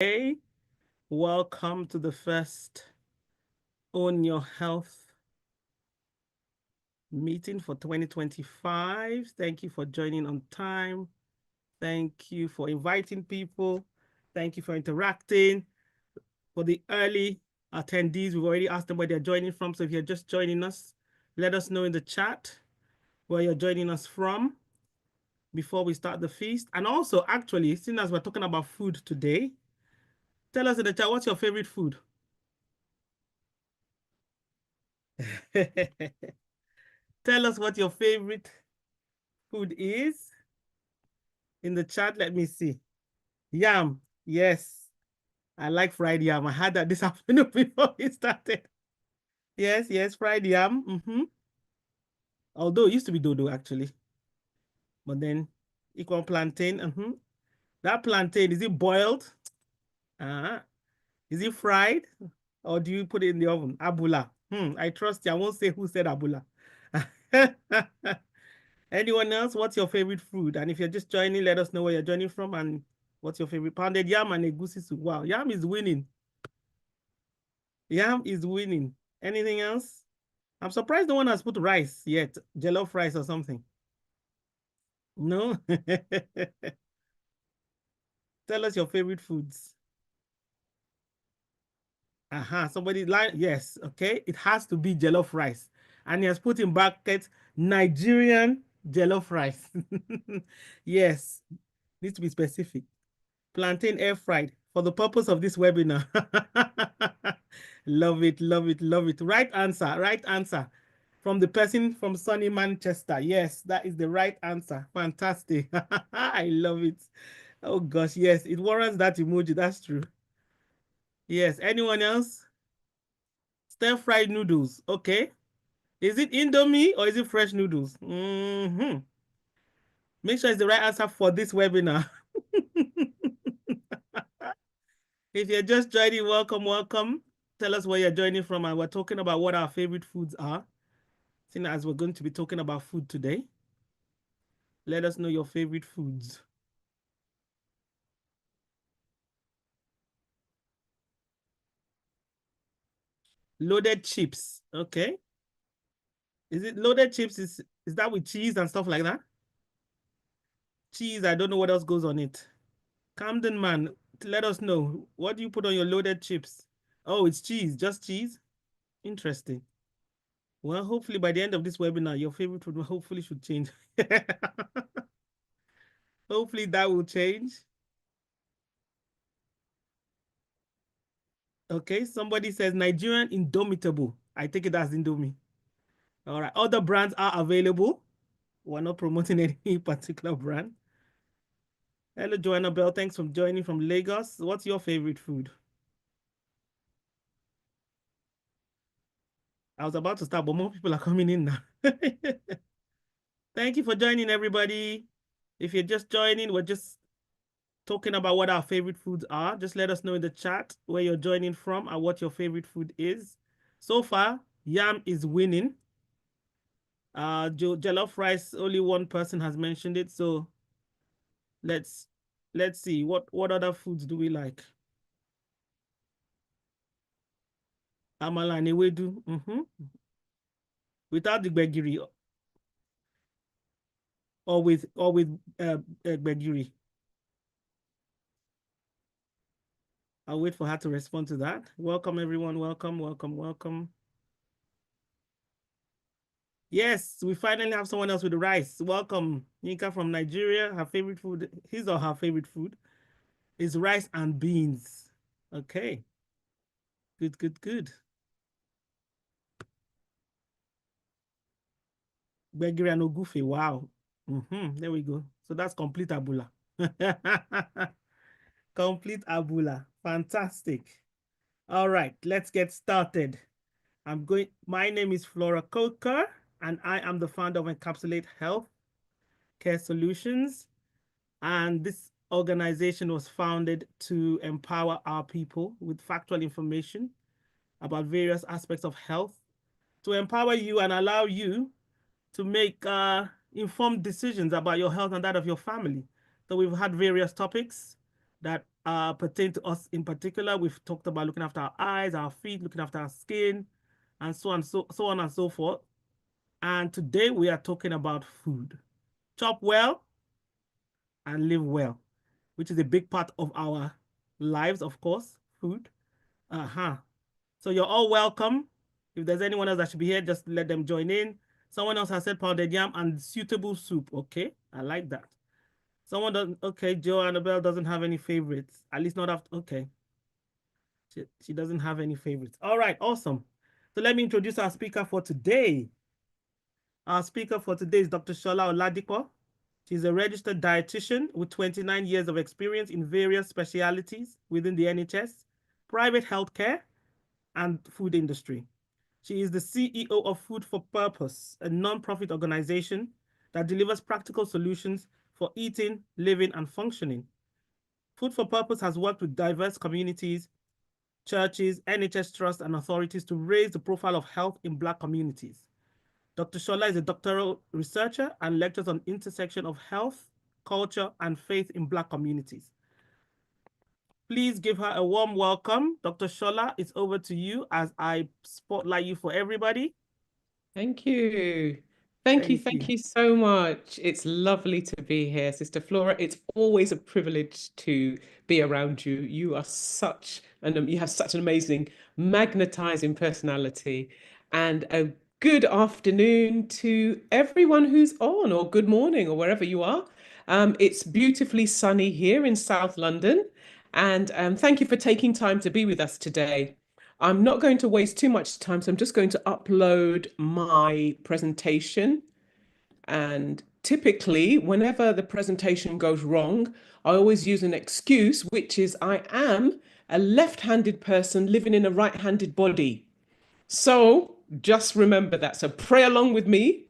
Hey, welcome to the first Own Your Health meeting for 2025. Thank you for joining on time. Thank you for inviting people. Thank you for interacting. For the early attendees, we've already asked them where they're joining from. So if you're just joining us, let us know in the chat where you're joining us from before we start the feast. And also, actually, seeing as we're talking about food today, tell us in the chat, what's your favorite food? Tell us what your favorite food is in the chat. Let me see. Yam. Yes. I like fried yam. I had that this afternoon before we started. Yes, fried yam. Although it used to be dodo actually. But then equal plantain. That plantain, is it boiled? Uh-huh. Is it fried? Or do you put it in the oven? Abula. I trust you. I won't say who said abula. Anyone else? What's your favorite food? And if you're just joining, let us know where you're joining from and what's your favorite pounded yam and egusi soup. Wow, yam is winning. Yam is winning. Anything else? I'm surprised no one has put rice yet. Jollof rice or something. No? Tell us your favorite foods. Somebody line. Yes, okay. It has to be jollof rice. And he has put in brackets Nigerian jollof rice. Yes, needs to be specific. Plantain air fried for the purpose of this webinar. Love it, love it, love it. Right answer, right answer. From the person from sunny Manchester. Yes, that is the right answer. Fantastic. I love it. Oh gosh, yes, it warrants that emoji. That's true. Yes, anyone else? Stir-fried noodles. Okay. Is it Indomie or is it fresh noodles? Make sure it's the right answer for this webinar. If you're just joining, welcome, welcome. Tell us where you're joining from, and we're talking about what our favorite foods are. Seeing as we're going to be talking about food today, let us know your favorite foods. Loaded chips. Okay. Is it loaded chips? Is that with cheese and stuff like that? Cheese, I don't know what else goes on it. Camden man, let us know. What do you put on your loaded chips? Oh, it's cheese, just cheese. Interesting. Well, hopefully by the end of this webinar, your favorite food hopefully should change. Hopefully that will change. Okay, somebody says Nigerian Indomitable. I take it as Indomie. All right, other brands are available. We're not promoting any particular brand. Hello, Joanna Bell. Thanks for joining from Lagos. What's your favorite food? I was about to start, but more people are coming in now. Thank you for joining, everybody. If you're just joining, we're just talking about what our favorite foods are. Just let us know in the chat where you're joining from and what your favorite food is. So far, yam is winning. Jollof rice, only one person has mentioned it. So let's see what other foods do we like. Amala and ewedu. Without the gbegiri or with gbegiri. I'll wait for her to respond to that. Welcome everyone. Welcome, welcome, welcome. Yes, we finally have someone else with the rice. Welcome, Nika from Nigeria. Her favorite food, his or her favorite food, is rice and beans. Okay. Good, good, good. Gbegiri and ogufe. Wow. There we go. So that's complete abula. Complete abula. Fantastic. All right, let's get started. My name is Flora Coker, and I am the founder of Encapsulate Health Care Solutions. And this organization was founded to empower our people with factual information about various aspects of health, to empower you and allow you to make informed decisions about your health and that of your family. So we've had various topics that pertain to us in particular. We've talked about looking after our eyes, our feet, looking after our skin, and so on, so on and so forth. And today we are talking about food. Chop well and live well, which is a big part of our lives, of course, food. So you're all welcome. If there's anyone else that should be here, just let them join in. Someone else has said pounded yam and suitable soup. Okay, I like that. Someone doesn't. Okay, Joe Annabelle doesn't have any favorites. At least not after. Okay, she doesn't have any favorites. All right, awesome. So let me introduce our speaker for today. Our speaker for today is Dr. Shola Oladipo. She's a registered dietitian with 29 years of experience in various specialties within the NHS, private healthcare, and food industry. She is the CEO of Food for Purpose, a non-profit organization that delivers practical solutions for eating, living, and functioning. Food for Purpose has worked with diverse communities, churches, NHS trusts, and authorities to raise the profile of health in Black communities. Dr. Shola is a doctoral researcher and lectures on intersection of health, culture, and faith in Black communities. Please give her a warm welcome. Dr. Shola, it's over to you as I spotlight you for everybody. Thank you. Thank you so much. It's lovely to be here, Sister Flora. It's always a privilege to be around you. You are you have such an amazing, magnetizing personality. And a good afternoon to everyone who's on, or good morning, or wherever you are. It's beautifully sunny here in South London. And thank you for taking time to be with us today. I'm not going to waste too much time, so I'm just going to upload my presentation. And typically, whenever the presentation goes wrong, I always use an excuse, which is I am a left-handed person living in a right-handed body. So just remember that. So pray along with me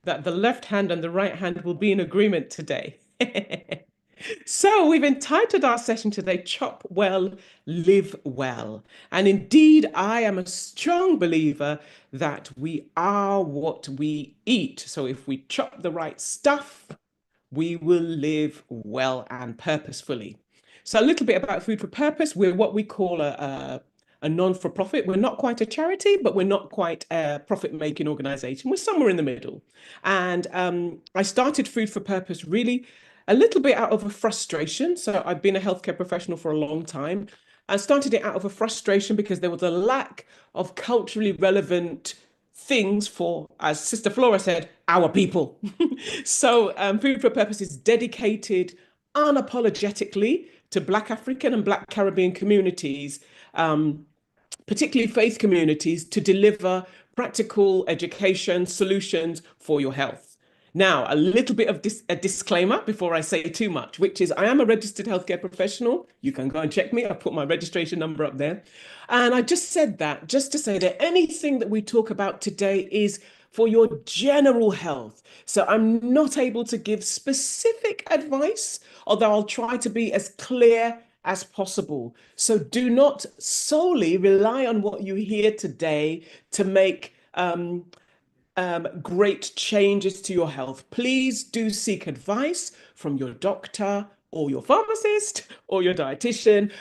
that the left hand and the right hand will be in agreement today. So we've entitled our session today, Chop Well, Live Well. And indeed, I am a strong believer that we are what we eat. So if we chop the right stuff, we will live well and purposefully. So a little bit about Food for Purpose. We're what we call a non-for-profit. We're not quite a charity, but we're not quite a profit-making organization. We're somewhere in the middle. And I started Food for Purpose really a little bit out of a frustration. So I've been a healthcare professional for a long time. I started it out of a frustration because there was a lack of culturally relevant things for, as Sister Flora said, our people. So Food for Purpose is dedicated unapologetically to Black African and Black Caribbean communities, particularly faith communities, to deliver practical education solutions for your health. Now, a little bit of a disclaimer before I say too much, which is I am a registered healthcare professional. You can go and check me. I've put my registration number up there. And I just said that just to say that anything that we talk about today is for your general health. So I'm not able to give specific advice, although I'll try to be as clear as possible. So do not solely rely on what you hear today to make great changes to your health. Please do seek advice from your doctor or your pharmacist or your dietitian,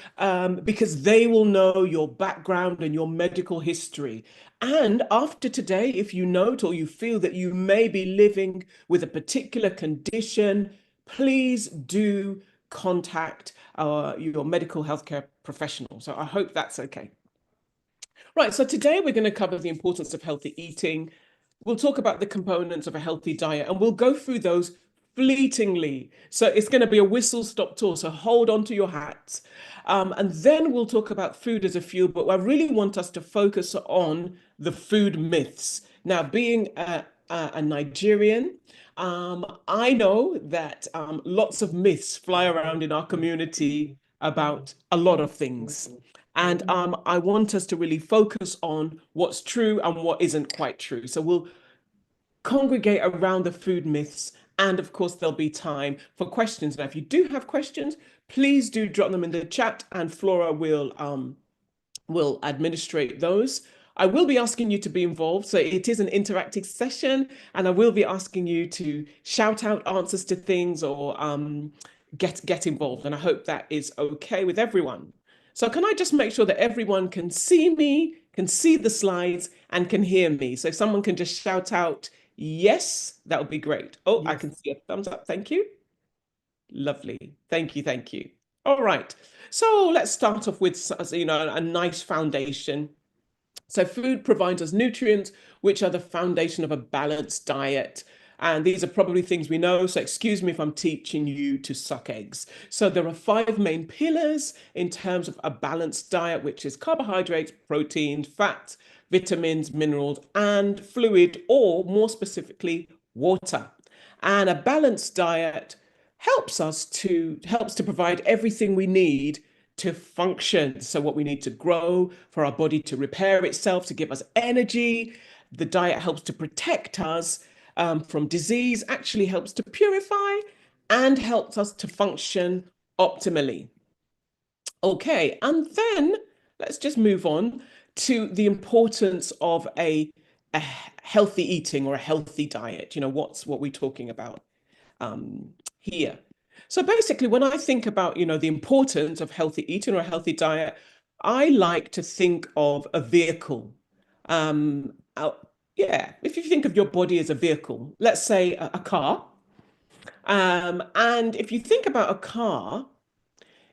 because they will know your background and your medical history. And after today, if you note or you feel that you may be living with a particular condition, please do contact your medical healthcare professional. So I hope that's okay. Right, so today we're going to cover the importance of healthy eating. We'll talk about the components of a healthy diet, and we'll go through those fleetingly. So it's going to be a whistle-stop tour, so hold on to your hats. And then we'll talk about food as a fuel, but I really want us to focus on the food myths. Now, being a Nigerian, I know that lots of myths fly around in our community about a lot of things. And I want us to really focus on what's true and what isn't quite true. So we'll congregate around the food myths. And of course, there'll be time for questions. Now, if you do have questions, please do drop them in the chat and Flora will administrate those. I will be asking you to be involved. So it is an interactive session, and I will be asking you to shout out answers to things or get involved. And I hope that is okay with everyone. So can I just make sure that everyone can see me, can see the slides, and can hear me? So if someone can just shout out, yes, that would be great. Oh, I Yes. can see a thumbs up. Thank you. Lovely. Thank you. Thank you. All right. So let's start off with, a nice foundation. So food provides us nutrients, which are the foundation of a balanced diet. And these are probably things we know. So excuse me if I'm teaching you to suck eggs. So there are 5 main pillars in terms of a balanced diet, which is carbohydrates, protein, fat, vitamins, minerals, and fluid, or more specifically, water. And a balanced diet helps to provide everything we need to function. So what we need to grow, for our body to repair itself, to give us energy. The diet helps to protect us from disease, actually helps to purify, and helps us to function optimally. Okay, and then let's just move on to the importance of a healthy eating or a healthy diet. What we're talking about here. So basically, when I think about, the importance of healthy eating or a healthy diet, I like to think of a vehicle. Um, uh, yeah, if you think of your body as a vehicle, let's say a car. And if you think about a car,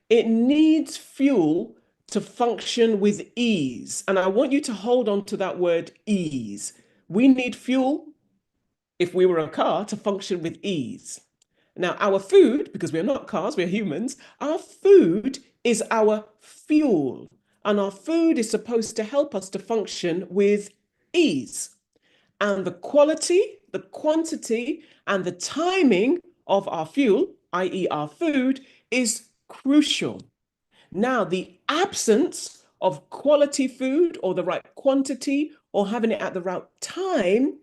it needs fuel to function with ease. And I want you to hold on to that word ease. We need fuel, if we were a car, to function with ease. Now, our food, because we're not cars, we're humans, our food is our fuel. And our food is supposed to help us to function with ease. And the quality, the quantity, and the timing of our fuel, i.e., our food, is crucial. Now, the absence of quality food or the right quantity or having it at the right time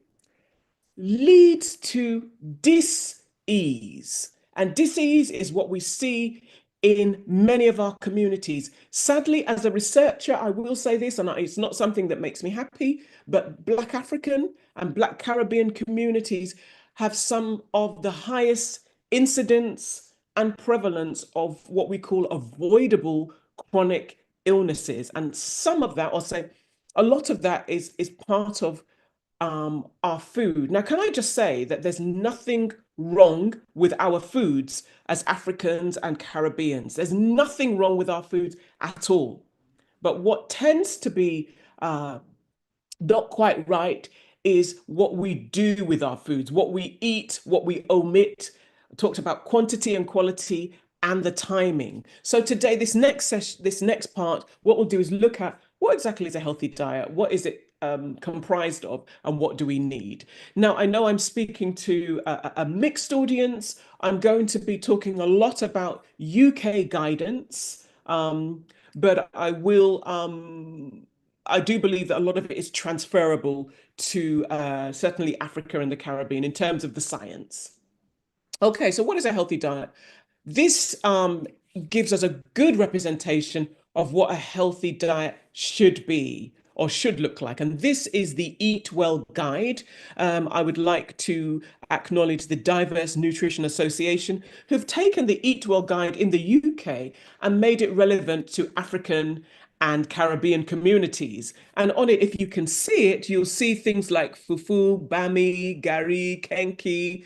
leads to dis-ease. And dis-ease is what we see in many of our communities. Sadly, as a researcher, I will say this, and it's not something that makes me happy, but Black African and Black Caribbean communities have some of the highest incidence and prevalence of what we call avoidable chronic illnesses. And some of that, or say a lot of that, is part of our food. Now, can I just say that there's nothing wrong with our foods as Africans and Caribbeans? There's nothing wrong with our foods at all. But what tends to be not quite right is what we do with our foods, what we eat, what we omit. I talked about quantity and quality and the timing. So today, this next session, this next part, what we'll do is look at what exactly is a healthy diet? What is it comprised of, and what do we need? Now, I know I'm speaking to a mixed audience. I'm going to be talking a lot about UK guidance, but I do believe that a lot of it is transferable to certainly Africa and the Caribbean in terms of the science. Okay, so what is a healthy diet? This gives us a good representation of what a healthy diet should be or should look like. And this is the Eat Well Guide. I would like to acknowledge the Diverse Nutrition Association, who've taken the Eat Well Guide in the UK and made it relevant to African and Caribbean communities. And on it, if you can see it, you'll see things like fufu, bami, gari, kenki.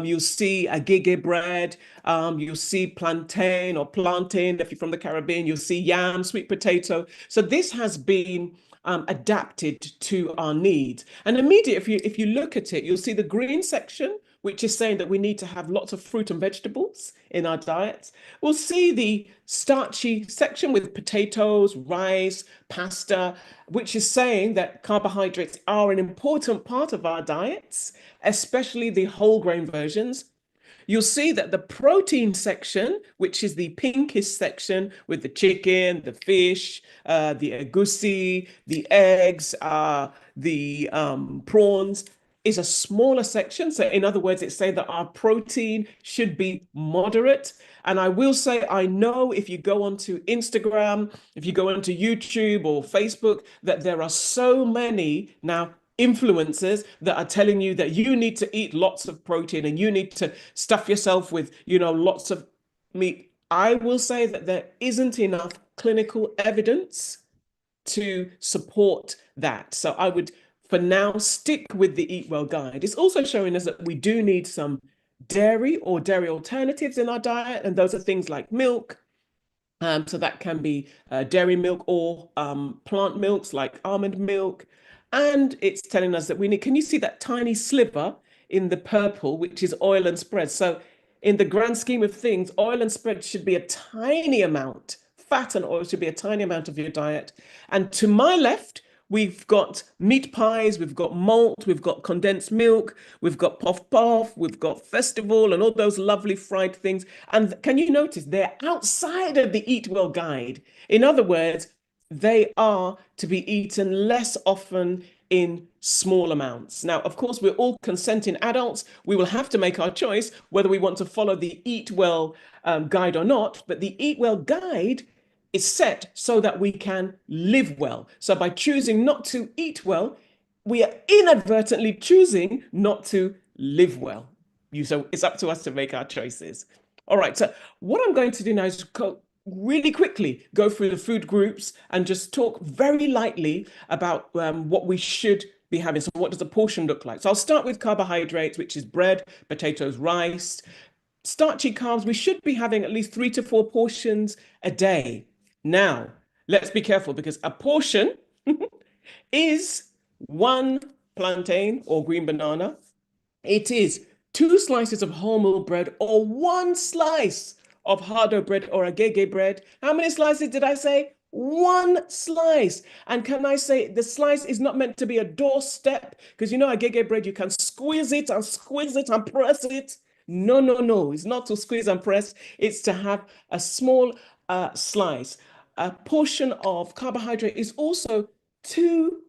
You'll see agege bread. You'll see plantain or plantain. If you're from the Caribbean, you'll see yam, sweet potato. So this has been adapted to our needs. And immediately, if you look at it, you'll see the green section, which is saying that we need to have lots of fruit and vegetables in our diets. We'll see the starchy section with potatoes, rice, pasta, which is saying that carbohydrates are an important part of our diets, especially the whole grain versions. You'll see that the protein section, which is the pinkish section with the chicken, the fish, the egusi, the eggs, the prawns, is a smaller section. So in other words, it's saying that our protein should be moderate. And I will say, I know if you go onto Instagram, if you go onto YouTube or Facebook, that there are so many now influencers that are telling you that you need to eat lots of protein and you need to stuff yourself with, lots of meat. I will say that there isn't enough clinical evidence to support that. So I would, for now, stick with the Eat Well guide. It's also showing us that we do need some dairy or dairy alternatives in our diet, and those are things like milk. So that can be dairy milk or plant milks like almond milk. And it's telling us that we need, can you see that tiny sliver in the purple, which is oil and spread? So in the grand scheme of things, oil and spread should be a tiny amount. Fat and oil should be a tiny amount of your diet. And to my left, we've got meat pies, we've got malt, we've got condensed milk, we've got puff puff, we've got festival and all those lovely fried things. And can you notice they're outside of the Eat Well guide? In other words, they are to be eaten less often in small amounts. Now, of course, we're all consenting adults. We will have to make our choice whether we want to follow the Eat Well guide or not. But the Eat Well guide is set so that we can live well. So by choosing not to eat well, we are inadvertently choosing not to live well. So it's up to us to make our choices. All right, so what I'm going to do now is really quickly go through the food groups and just talk very lightly about what we should be having. So what does a portion look like? So I'll start with carbohydrates, which is bread, potatoes, rice. Starchy carbs, we should be having at least 3 to 4 portions a day. Now, let's be careful because a portion is 1 plantain or green banana. It is 2 slices of wholemeal bread or 1 slice of hardo bread or agege bread. How many slices did I say? 1 slice. And can I say the slice is not meant to be a doorstep? Because you know agege bread, you can squeeze it and press it. No, no, no. It's not to squeeze and press. It's to have a small slice. A portion of carbohydrate is also 2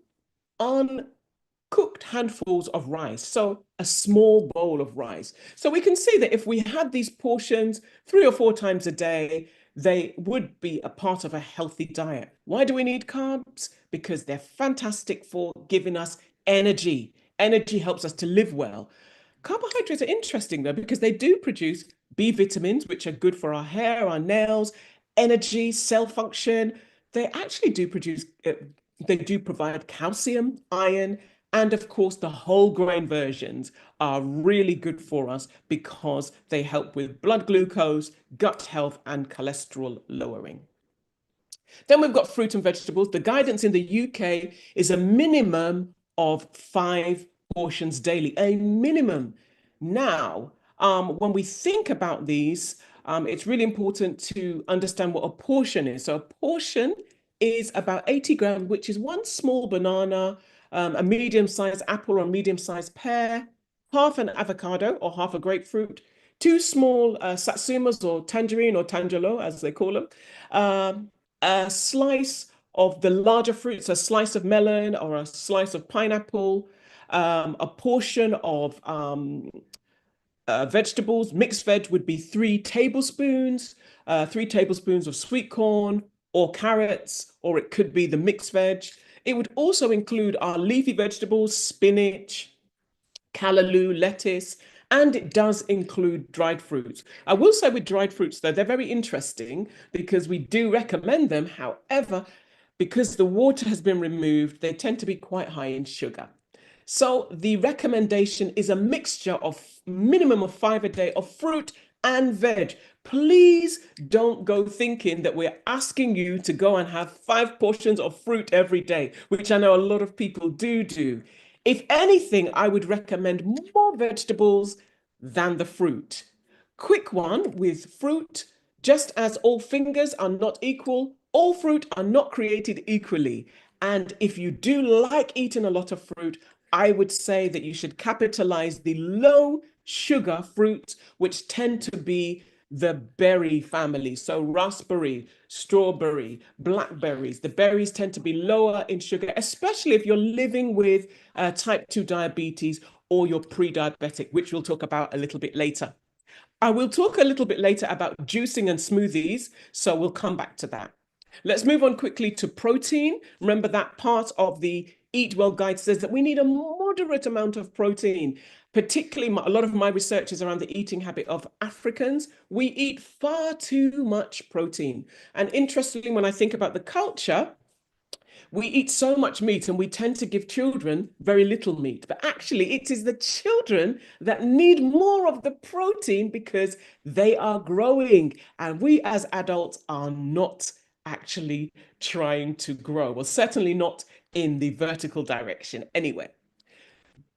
uncooked handfuls of rice. So a small bowl of rice. So we can see that if we had these portions 3 or 4 times a day, they would be a part of a healthy diet. Why do we need carbs? Because they're fantastic for giving us energy. Energy helps us to live well. Carbohydrates are interesting though, because they do produce B vitamins, which are good for our hair, our nails, energy, cell function. They actually do produce, they do provide calcium, iron, and of course, the whole grain versions are really good for us because they help with blood glucose, gut health, and cholesterol lowering. Then we've got fruit and vegetables. The guidance in the UK is a minimum of 5 portions daily, a minimum. Now, when we think about these, it's really important to understand what a portion is. So a portion is about 80 grams, which is 1 small banana, a medium-sized apple or medium-sized pear, half an avocado or half a grapefruit, 2 small satsumas or tangerine or tangelo, as they call them, a slice of the larger fruits, a slice of melon or a slice of pineapple, a portion of vegetables. Mixed veg would be 3 tablespoons, 3 tablespoons of sweet corn or carrots, or it could be the mixed veg. It would also include our leafy vegetables, spinach, callaloo, lettuce, and it does include dried fruits. I will say with dried fruits, though, they're very interesting because we do recommend them. However, because the water has been removed, they tend to be quite high in sugar. So the recommendation is a mixture of minimum of 5 a day of fruit and veg. Please don't go thinking that we're asking you to go and have 5 portions of fruit every day, which I know a lot of people do. If anything, I would recommend more vegetables than the fruit. Quick one with fruit, just as all fingers are not equal, all fruit are not created equally. And if you do like eating a lot of fruit, I would say that you should capitalize the low sugar fruits, which tend to be the berry family. So raspberry, strawberry, blackberries. The berries tend to be lower in sugar, especially if you're living with type 2 diabetes or you're pre-diabetic, which we'll talk about a little bit later. I will talk a little bit later about juicing and smoothies, so we'll come back to that. Let's move on quickly to protein. Remember that part of the Eat Well guide says that we need a moderate amount of protein. Particularly, a lot of my research is around the eating habit of Africans. We eat far too much protein. And interestingly, when I think about the culture, we eat so much meat and we tend to give children very little meat. But actually, it is the children that need more of the protein because they are growing. And we as adults are not actually trying to grow. Well, certainly not in the vertical direction anyway.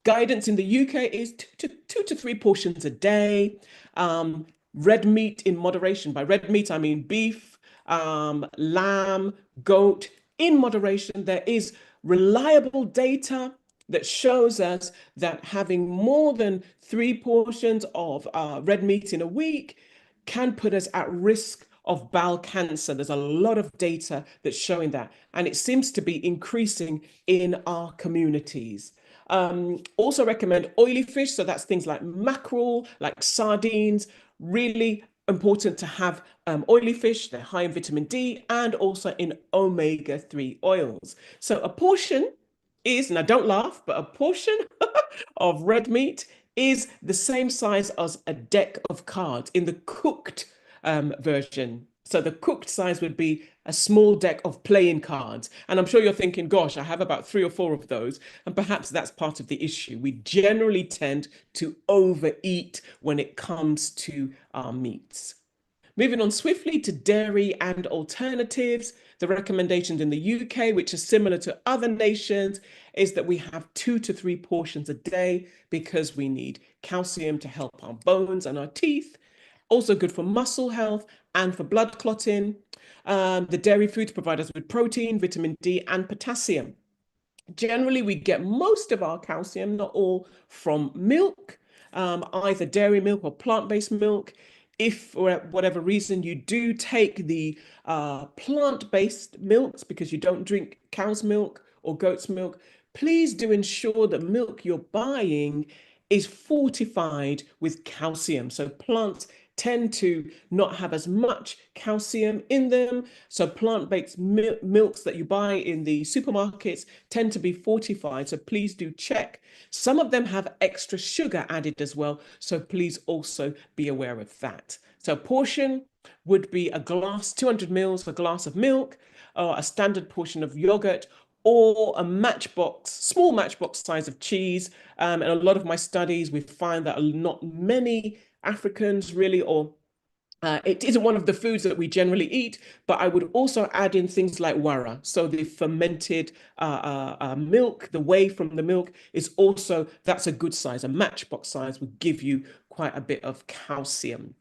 Guidance in the UK is two to three portions a day. Red meat in moderation. By red meat, I mean beef, lamb, goat. In moderation, there is reliable data that shows us that having more than 3 portions of red meat in a week can put us at risk of bowel cancer. There's a lot of data that's showing that, and it seems to be increasing in our communities. Also recommend oily fish, so that's things like mackerel, like sardines. Really important to have oily fish. They're high in vitamin D and also in omega-3 oils. So a portion is, now don't laugh, but a portion of red meat is the same size as a deck of cards in the cooked version. So the cooked size would be a small deck of playing cards. And I'm sure you're thinking, gosh, I have about 3 or 4 of those. And perhaps that's part of the issue. We generally tend to overeat when it comes to our meats. Moving on swiftly to dairy and alternatives, the recommendations in the UK, which are similar to other nations, is that we have 2 to 3 portions a day because we need calcium to help our bones and our teeth. Also good for muscle health and for blood clotting. The dairy foods provide us with protein, vitamin D, and potassium. Generally, we get most of our calcium, not all, from milk, either dairy milk or plant-based milk. If for whatever reason you do take the plant-based milks because you don't drink cow's milk or goat's milk, please do ensure that milk you're buying is fortified with calcium. So plants tend to not have as much calcium in them. So plant-based milks that you buy in the supermarkets tend to be fortified. So please do check. Some of them have extra sugar added as well. So please also be aware of that. So portion would be a glass, 200 mils, a glass of milk, or a standard portion of yogurt, or a matchbox, small matchbox size of cheese. And a lot of my studies, we find that not many Africans really, or it isn't one of the foods that we generally eat, but I would also add in things like wara. So the fermented milk, the whey from the milk is also, that's a good size. A matchbox size would give you quite a bit of calcium.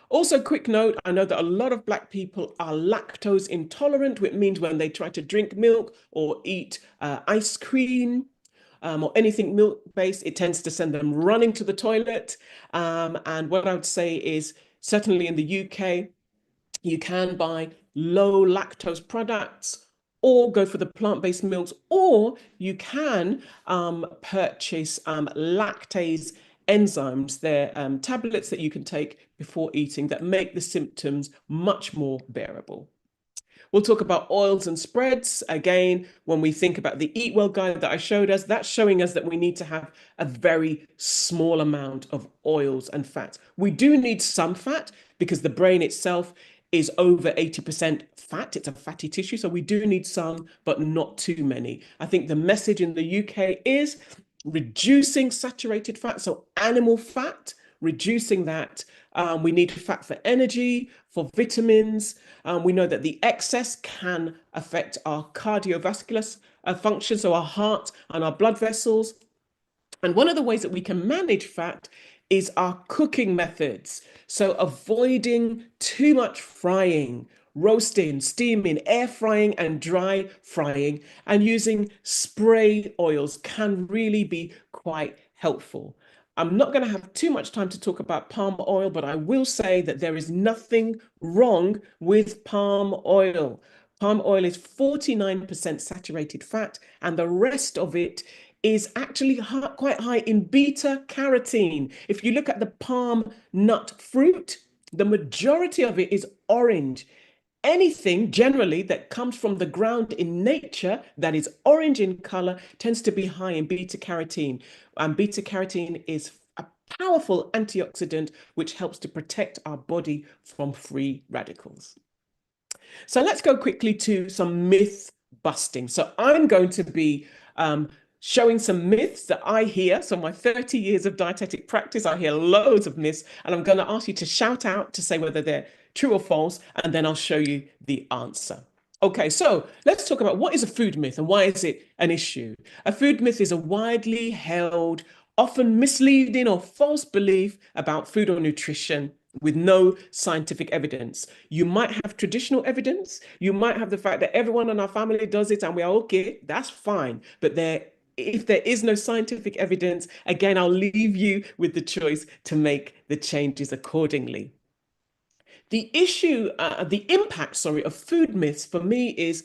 Also, quick note, I know that a lot of Black people are lactose intolerant, which means when they try to drink milk or eat ice cream, or anything milk-based, it tends to send them running to the toilet. And what I would say is, certainly in the UK, you can buy low lactose products or go for the plant-based milks, or you can purchase lactase enzymes. They're tablets that you can take before eating that make the symptoms much more bearable. We'll talk about oils and spreads. Again, when we think about the Eat Well guide that I showed us, that's showing us that we need to have a very small amount of oils and fats. We do need some fat because the brain itself is over 80% fat. It's a fatty tissue. So we do need some, but not too many. I think the message in the UK is reducing saturated fat, so animal fat, reducing that. We need fat for energy, for vitamins. We know that the excess can affect our cardiovascular function, so our heart and our blood vessels. And one of the ways that we can manage fat is our cooking methods. So avoiding too much frying, roasting, steaming, air frying, and dry frying, and using spray oils can really be quite helpful. I'm not going to have too much time to talk about palm oil, but I will say that there is nothing wrong with palm oil. Palm oil is 49% saturated fat, and the rest of it is actually quite high in beta carotene. If you look at the palm nut fruit, the majority of it is orange. anything generally that comes from the ground in nature that is orange in color tends to be high in beta carotene. And beta carotene is a powerful antioxidant which helps to protect our body from free radicals. So let's go quickly to some myth busting. So I'm going to be showing some myths that I hear. So my 30 years of dietetic practice, I hear loads of myths, and I'm going to ask you to shout out to say whether they're true or false, and then I'll show you the answer. Okay, so let's talk about what is a food myth and why is it an issue? A food myth is a widely held, often misleading or false belief about food or nutrition with no scientific evidence. You might have traditional evidence. You might have the fact that everyone in our family does it and we are okay. That's fine. But if there is no scientific evidence, again, I'll leave you with the choice to make the changes accordingly. The impact, of food myths for me is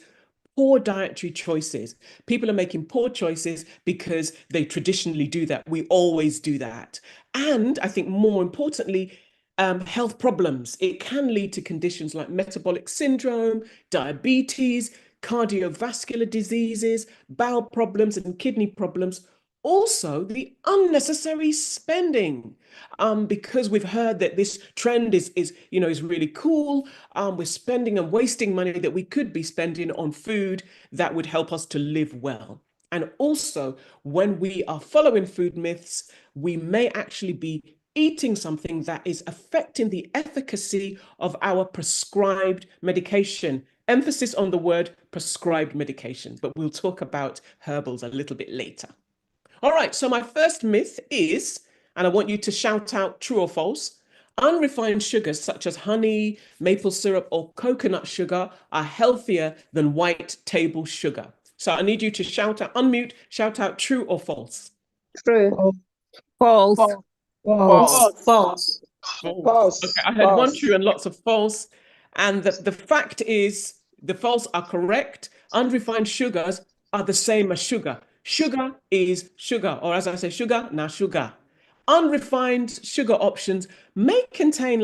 poor dietary choices. People are making poor choices because they traditionally do that. We always do that. And I think more importantly, health problems. It can lead to conditions like metabolic syndrome, diabetes, cardiovascular diseases, bowel problems, and kidney problems. Also, the unnecessary spending, because we've heard that this trend is really cool. We're spending and wasting money that we could be spending on food that would help us to live well. And also, when we are following food myths, we may actually be eating something that is affecting the efficacy of our prescribed medication. Emphasis on the word prescribed medication, but we'll talk about herbals a little bit later. All right, so my first myth is, and I want you to shout out true or false, unrefined sugars such as honey, maple syrup, or coconut sugar are healthier than white table sugar. So I need you to unmute, shout out true or false. True. False. False. False. Okay, I had one true and lots of false. And the fact is, the false are correct. Unrefined sugars are the same as sugar. Sugar is sugar, or as I say, sugar, now sugar. Unrefined sugar options may contain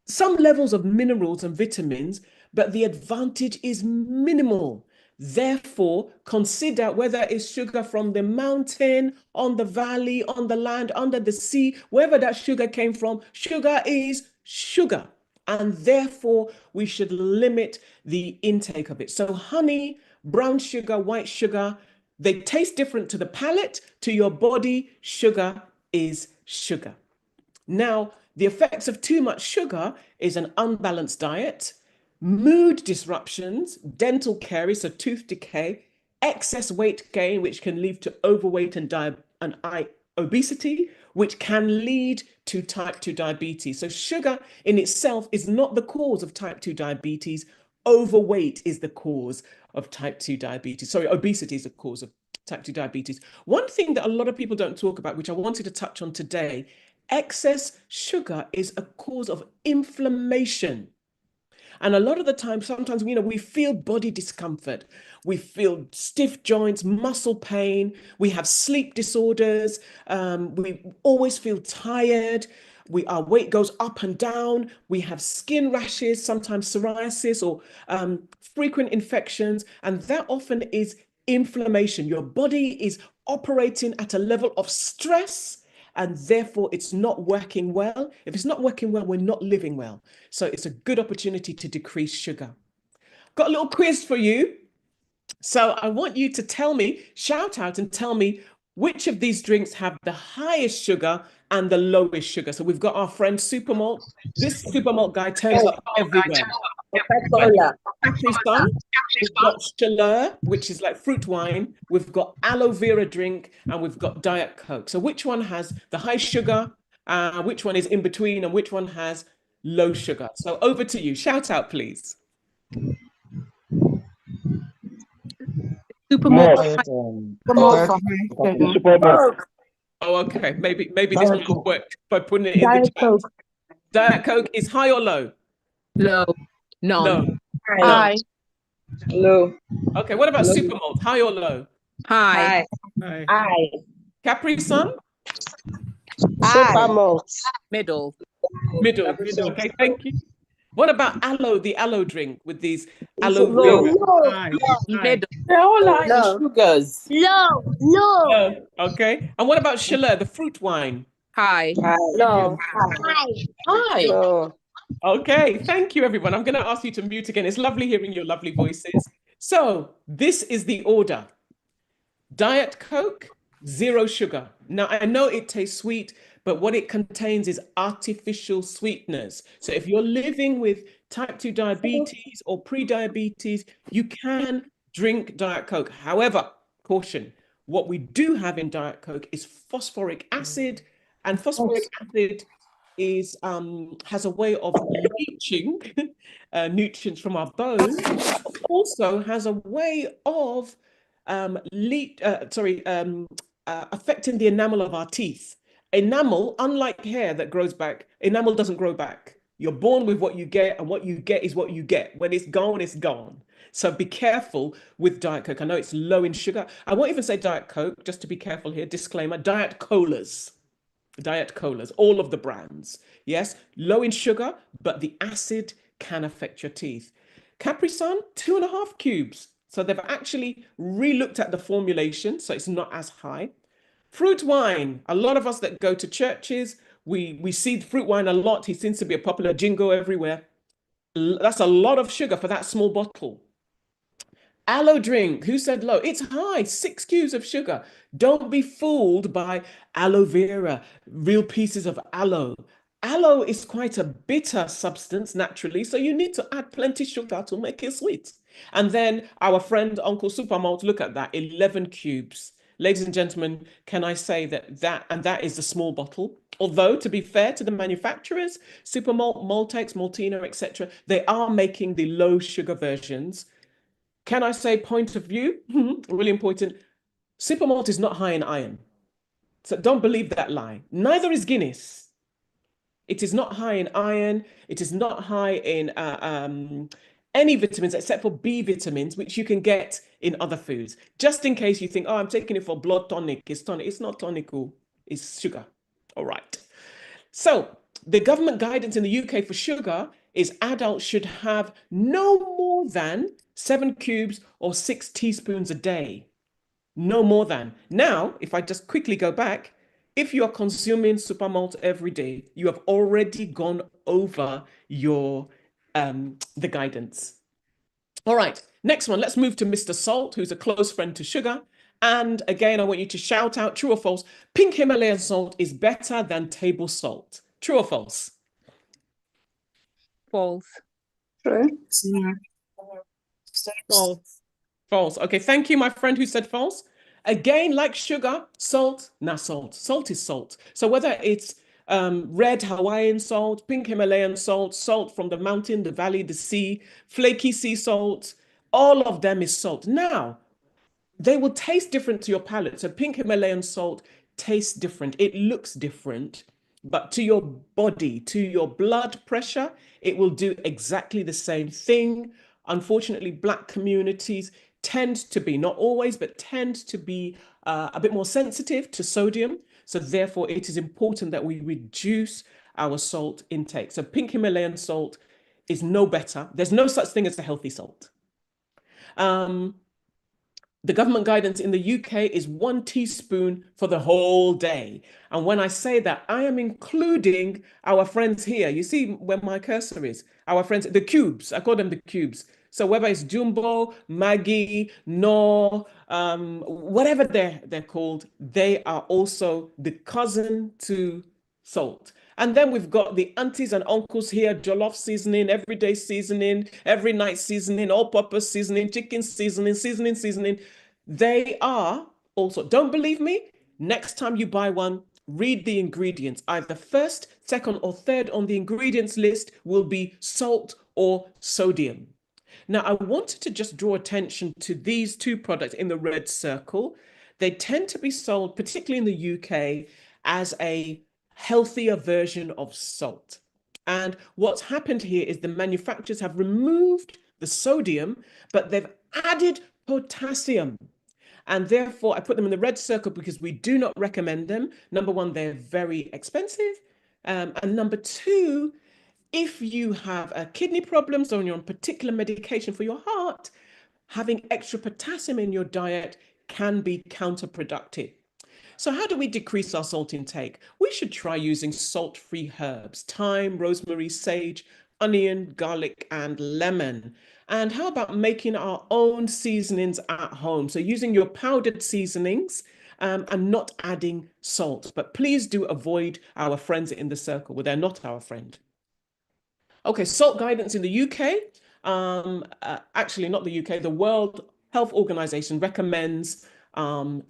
some levels of minerals and vitamins, but the advantage is minimal. Therefore, consider whether it's sugar from the mountain, on the valley, on the land, under the sea, wherever that sugar came from. Sugar is sugar. And therefore, we should limit the intake of it. So honey, brown sugar, white sugar, they taste different to the palate, to your body. Sugar is sugar. Now, the effects of too much sugar is an unbalanced diet, mood disruptions, dental caries, so tooth decay, excess weight gain, which can lead to overweight and obesity, which can lead to type 2 diabetes. So sugar in itself is not the cause of type 2 diabetes. Overweight is the cause of type 2 diabetes. Sorry, obesity is the cause of type 2 diabetes. One thing that a lot of people don't talk about, which I wanted to touch on today, excess sugar is a cause of inflammation. And a lot of the time, sometimes, we feel body discomfort. We feel stiff joints, muscle pain. We have sleep disorders. We always feel tired. Our weight goes up and down. We have skin rashes, sometimes psoriasis or frequent infections. And that often is inflammation. Your body is operating at a level of stress, and therefore it's not working well. If it's not working well, we're not living well. So it's a good opportunity to decrease sugar. Got a little quiz for you. So I want you to shout out and tell me which of these drinks have the highest sugar and the lowest sugar. So we've got our friend Supermalt. This Supermalt guy turns up everywhere. Capri-Sun, we've got Chaleur, which is like fruit wine. We've got aloe vera drink, and we've got Diet Coke. So which one has the high sugar? Which one is in between, and which one has low sugar? So over to you. Shout out, please. Supermalt. Oh, okay. Maybe this will work by putting it in the chat. Diet Coke is high or low? Low. No. High. Low. Okay, what about Supermalt? High or low? High. High. Capri-Sun? Supermalt. Middle. Middle. Okay, thank you. What about aloe, the aloe drink with these aloe low. vera? Aye. Aye. Middle. They're all like Low. sugars. Oh, okay. And what about Shiller, the fruit wine? High. Low. Hi. Low. Okay, thank you, everyone. I'm going to ask you to mute again. It's lovely hearing your lovely voices. So this is the order. Diet Coke, 0 sugar. Now, I know it tastes sweet, but what it contains is artificial sweeteners. So if you're living with type 2 diabetes or pre-diabetes, you can drink Diet Coke. However, caution, what we do have in Diet Coke is phosphoric acid, and phosphoric acid is has a way of leaching nutrients from our bones. Also has a way of affecting the enamel of our teeth. Enamel, unlike hair that grows back, enamel doesn't grow back. You're born with what you get, and what you get is what you get. When it's gone, it's gone. So be careful with Diet Coke. I know it's low in sugar. I won't even say Diet Coke, just to be careful here. Disclaimer, Diet Colas. Diet Colas, all of the brands. Yes, low in sugar, but the acid can affect your teeth. Capri Sun, 2.5 cubes. So they've actually re-looked at the formulation, so it's not as high. Fruit wine, a lot of us that go to churches, we see fruit wine a lot. He seems to be a popular jingle everywhere. That's a lot of sugar for that small bottle. Aloe drink, who said low? It's high, 6 cubes of sugar. Don't be fooled by aloe vera, real pieces of aloe. Aloe is quite a bitter substance naturally, so you need to add plenty sugar to make it sweet. And then our friend Uncle Supermalt, look at that, 11 cubes. Ladies and gentlemen, can I say that is the small bottle. Although, to be fair to the manufacturers, Supermalt, Maltex, Maltina, etc., they are making the low sugar versions. Can I say point of view? Really important. Supermalt is not high in iron. So don't believe that lie. Neither is Guinness. It is not high in iron. It is not high in any vitamins except for B vitamins, which you can get in other foods. Just in case you think, oh, I'm taking it for blood tonic. It's tonic. It's not tonical. It's sugar. All right. So the government guidance in the UK for sugar is adults should have no more than 7 cubes or 6 teaspoons a day. No more than. Now, if I just quickly go back, if you are consuming Supermalt every day, you have already gone over your the guidance. All right, next one. Let's move to Mr. Salt, who's a close friend to sugar. And again, I want you to shout out, true or false, pink Himalayan salt is better than table salt. True or false? False. True. False. False. Okay, thank you, my friend who said false. Again, like sugar, salt, salt. Salt is salt. So whether it's red Hawaiian salt, pink Himalayan salt, salt from the mountain, the valley, the sea, flaky sea salt, all of them is salt. Now, they will taste different to your palate. So pink Himalayan salt tastes different. It looks different, but to your body, to your blood pressure, it will do exactly the same thing. Unfortunately, Black communities tend to be, not always, but tend to be a bit more sensitive to sodium. So therefore, it is important that we reduce our salt intake. So pink Himalayan salt is no better. There's no such thing as a healthy salt. The government guidance in the UK is 1 teaspoon for the whole day. And when I say that, I am including our friends here. You see where my cursor is? Our friends, the cubes. I call them the cubes. So whether it's Jumbo, Maggi, Knorr, whatever they're called, they are also the cousin to salt. And then we've got the aunties and uncles here, jollof seasoning, everyday seasoning, every night seasoning, all-purpose seasoning, chicken seasoning, seasoning. They are also, don't believe me? Next time you buy one, read the ingredients. Either first, second, or third on the ingredients list will be salt or sodium. Now, I wanted to just draw attention to these 2 products in the red circle. They tend to be sold, particularly in the UK, as a healthier version of salt. And what's happened here is the manufacturers have removed the sodium, but they've added potassium. And therefore, I put them in the red circle because we do not recommend them. Number one, they're very expensive. And number two, if you have kidney problems or you're on particular medication for your heart, having extra potassium in your diet can be counterproductive. So how do we decrease our salt intake? We should try using salt-free herbs: thyme, rosemary, sage, onion, garlic, and lemon. And how about making our own seasonings at home? So using your powdered seasonings and not adding salt. But please do avoid our friends in the circle where they're not our friend. Okay, salt guidance in the UK. Actually, not the UK, the World Health Organization recommends 5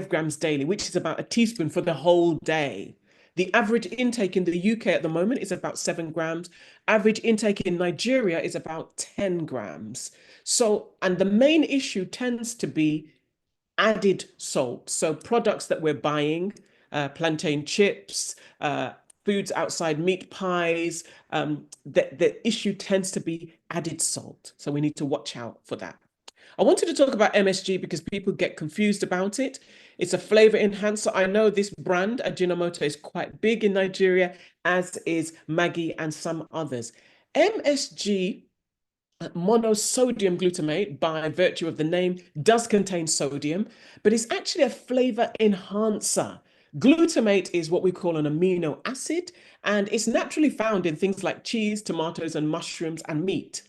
grams daily, which is about a teaspoon for the whole day. The average intake in the UK at the moment is about 7 grams. Average intake in Nigeria is about 10 grams. So, and the main issue tends to be added salt. So products that we're buying, plantain chips, foods outside, meat pies, the issue tends to be added salt. So we need to watch out for that. I wanted to talk about MSG because people get confused about it. It's a flavor enhancer. I know this brand, Ajinomoto, is quite big in Nigeria, as is Maggi and some others. MSG, monosodium glutamate, by virtue of the name, does contain sodium, but it's actually a flavor enhancer. Glutamate is what we call an amino acid, and it's naturally found in things like cheese, tomatoes, and mushrooms and meat.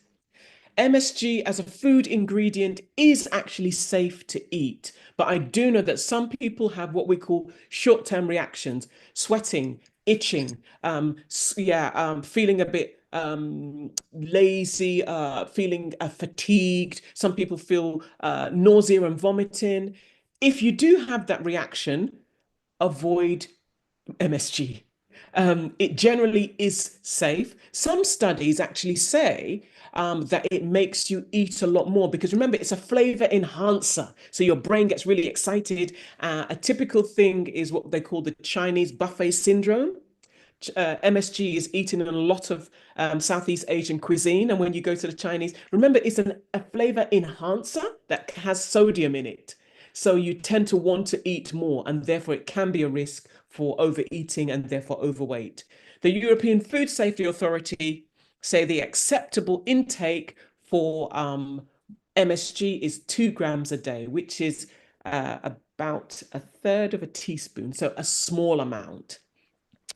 MSG as a food ingredient is actually safe to eat, but I do know that some people have what we call short-term reactions: sweating, itching, feeling a bit lazy, feeling fatigued. Some people feel nausea and vomiting. If you do have that reaction, avoid MSG. It generally is safe. Some studies actually say that it makes you eat a lot more, because remember, it's a flavor enhancer. So your brain gets really excited. A typical thing is what they call the Chinese buffet syndrome. MSG is eaten in a lot of Southeast Asian cuisine. And when you go to the Chinese, remember, it's a flavor enhancer that has sodium in it. So you tend to want to eat more, and therefore it can be a risk for overeating and therefore overweight. The European Food Safety Authority say the acceptable intake for MSG is 2 grams a day, which is about 1/3 of a teaspoon, so a small amount.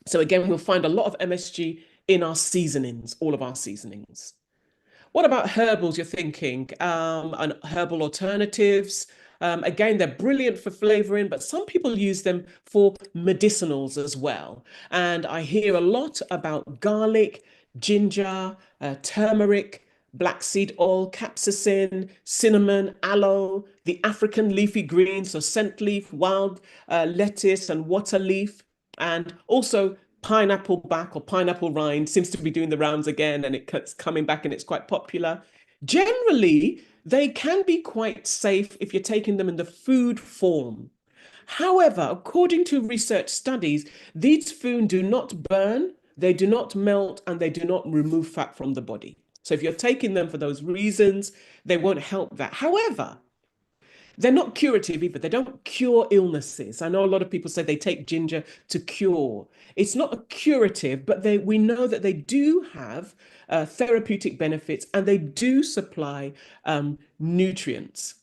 So again, we'll find a lot of MSG in our seasonings, all of our seasonings. What about herbals, you're thinking? And herbal alternatives. Again, they're brilliant for flavoring, but some people use them for medicinals as well. And I hear a lot about garlic, ginger, turmeric, black seed oil, capsaicin, cinnamon, aloe, the African leafy greens, so scent leaf, wild lettuce, and water leaf, and also pineapple back or pineapple rind seems to be doing the rounds again, and it's coming back and it's quite popular. Generally, they can be quite safe if you're taking them in the food form. However, according to research studies, these foods do not burn, they do not melt, and they do not remove fat from the body. So if you're taking them for those reasons, they won't help that. However, they're not curative either. They don't cure illnesses. I know a lot of people say they take ginger to cure. It's not a curative, but we know that they do have therapeutic benefits, and they do supply nutrients.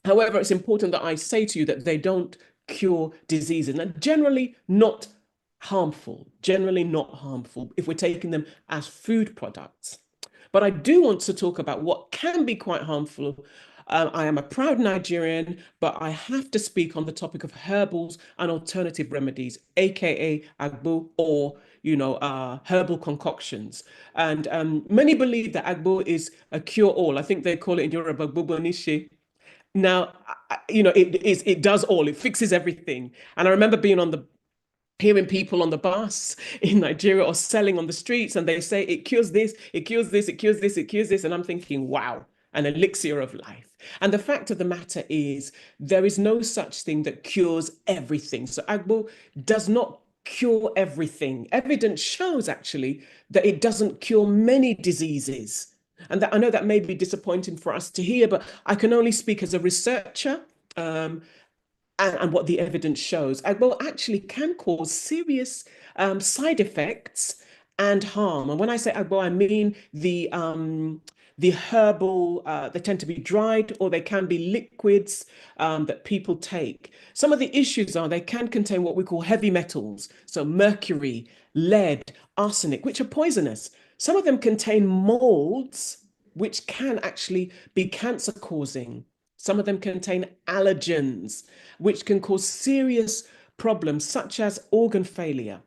However, it's important that I say to you that they don't cure diseases, and generally not harmful, if we're taking them as food products. But I do want to talk about what can be quite harmful. I am a proud Nigerian, but I have to speak on the topic of herbals and alternative remedies, aka agbo, or herbal concoctions. And many believe that agbo is a cure-all. I think they call it in Yoruba bubonishi. Now, it does all. It fixes everything. And I remember hearing people on the bus in Nigeria or selling on the streets, and they say it cures this, it cures this, it cures this, it cures this. And I'm thinking, wow, an elixir of life. And the fact of the matter is, there is no such thing that cures everything. So agbo does not cure everything. Evidence shows actually that it doesn't cure many diseases. And I know that may be disappointing for us to hear, but I can only speak as a researcher and what the evidence shows. Agbo actually can cause serious side effects and harm. And when I say agbo, I mean the herbal, they tend to be dried or they can be liquids that people take. Some of the issues are they can contain what we call heavy metals, so mercury, lead, arsenic, which are poisonous. Some of them contain molds, which can actually be cancer causing. Some of them contain allergens, which can cause serious problems such as organ failure.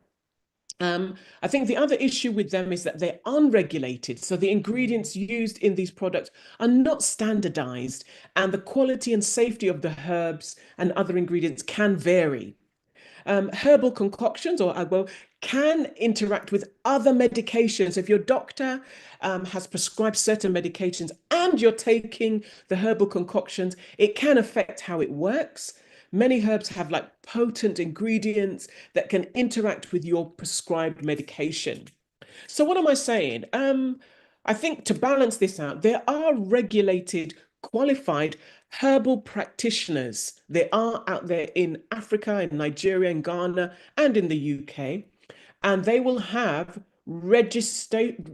I think the other issue with them is that they're unregulated. So the ingredients used in these products are not standardized, and the quality and safety of the herbs and other ingredients can vary. Herbal concoctions or agbo can interact with other medications. If your doctor has prescribed certain medications and you're taking the herbal concoctions, it can affect how it works. Many herbs have like potent ingredients that can interact with your prescribed medication. So what am I saying? I think to balance this out, there are regulated, qualified herbal practitioners. They are out there in Africa, in Nigeria, in Ghana, and in the UK. And they will have registration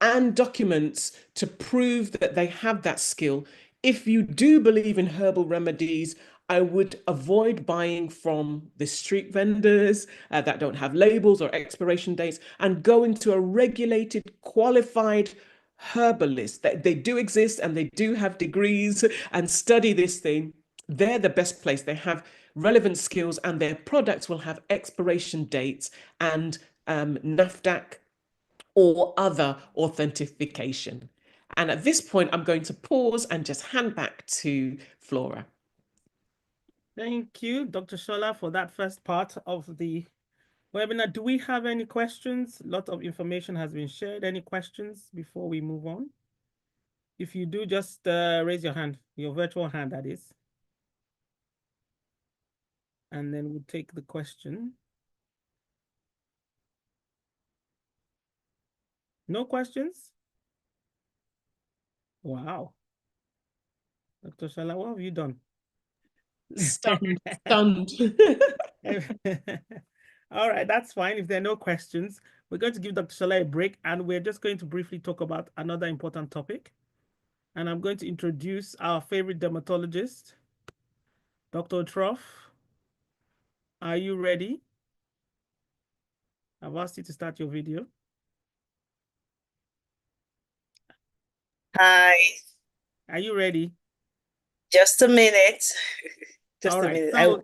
and documents to prove that they have that skill. If you do believe in herbal remedies, I would avoid buying from the street vendors that don't have labels or expiration dates and going to a regulated, qualified herbalist. That they do exist and they do have degrees and study this thing. They're the best place. They have relevant skills and their products will have expiration dates and NAFDAC or other authentication. And at this point, I'm going to pause and just hand back to Flora. Thank you, Dr. Shola, for that first part of the webinar. Do we have any questions? A lot of information has been shared. Any questions before we move on? If you do, just raise your hand, your virtual hand, that is. And then we'll take the question. No questions? Wow. Dr. Shola, what have you done? Stunned. All right, that's fine. If there are no questions, we're going to give Dr. Shola a break and we're just going to briefly talk about another important topic. And I'm going to introduce our favorite dermatologist, Dr. Troff. Are you ready? I've asked you to start your video. Hi. Are you ready? Just a minute. Just All a right. minute. So,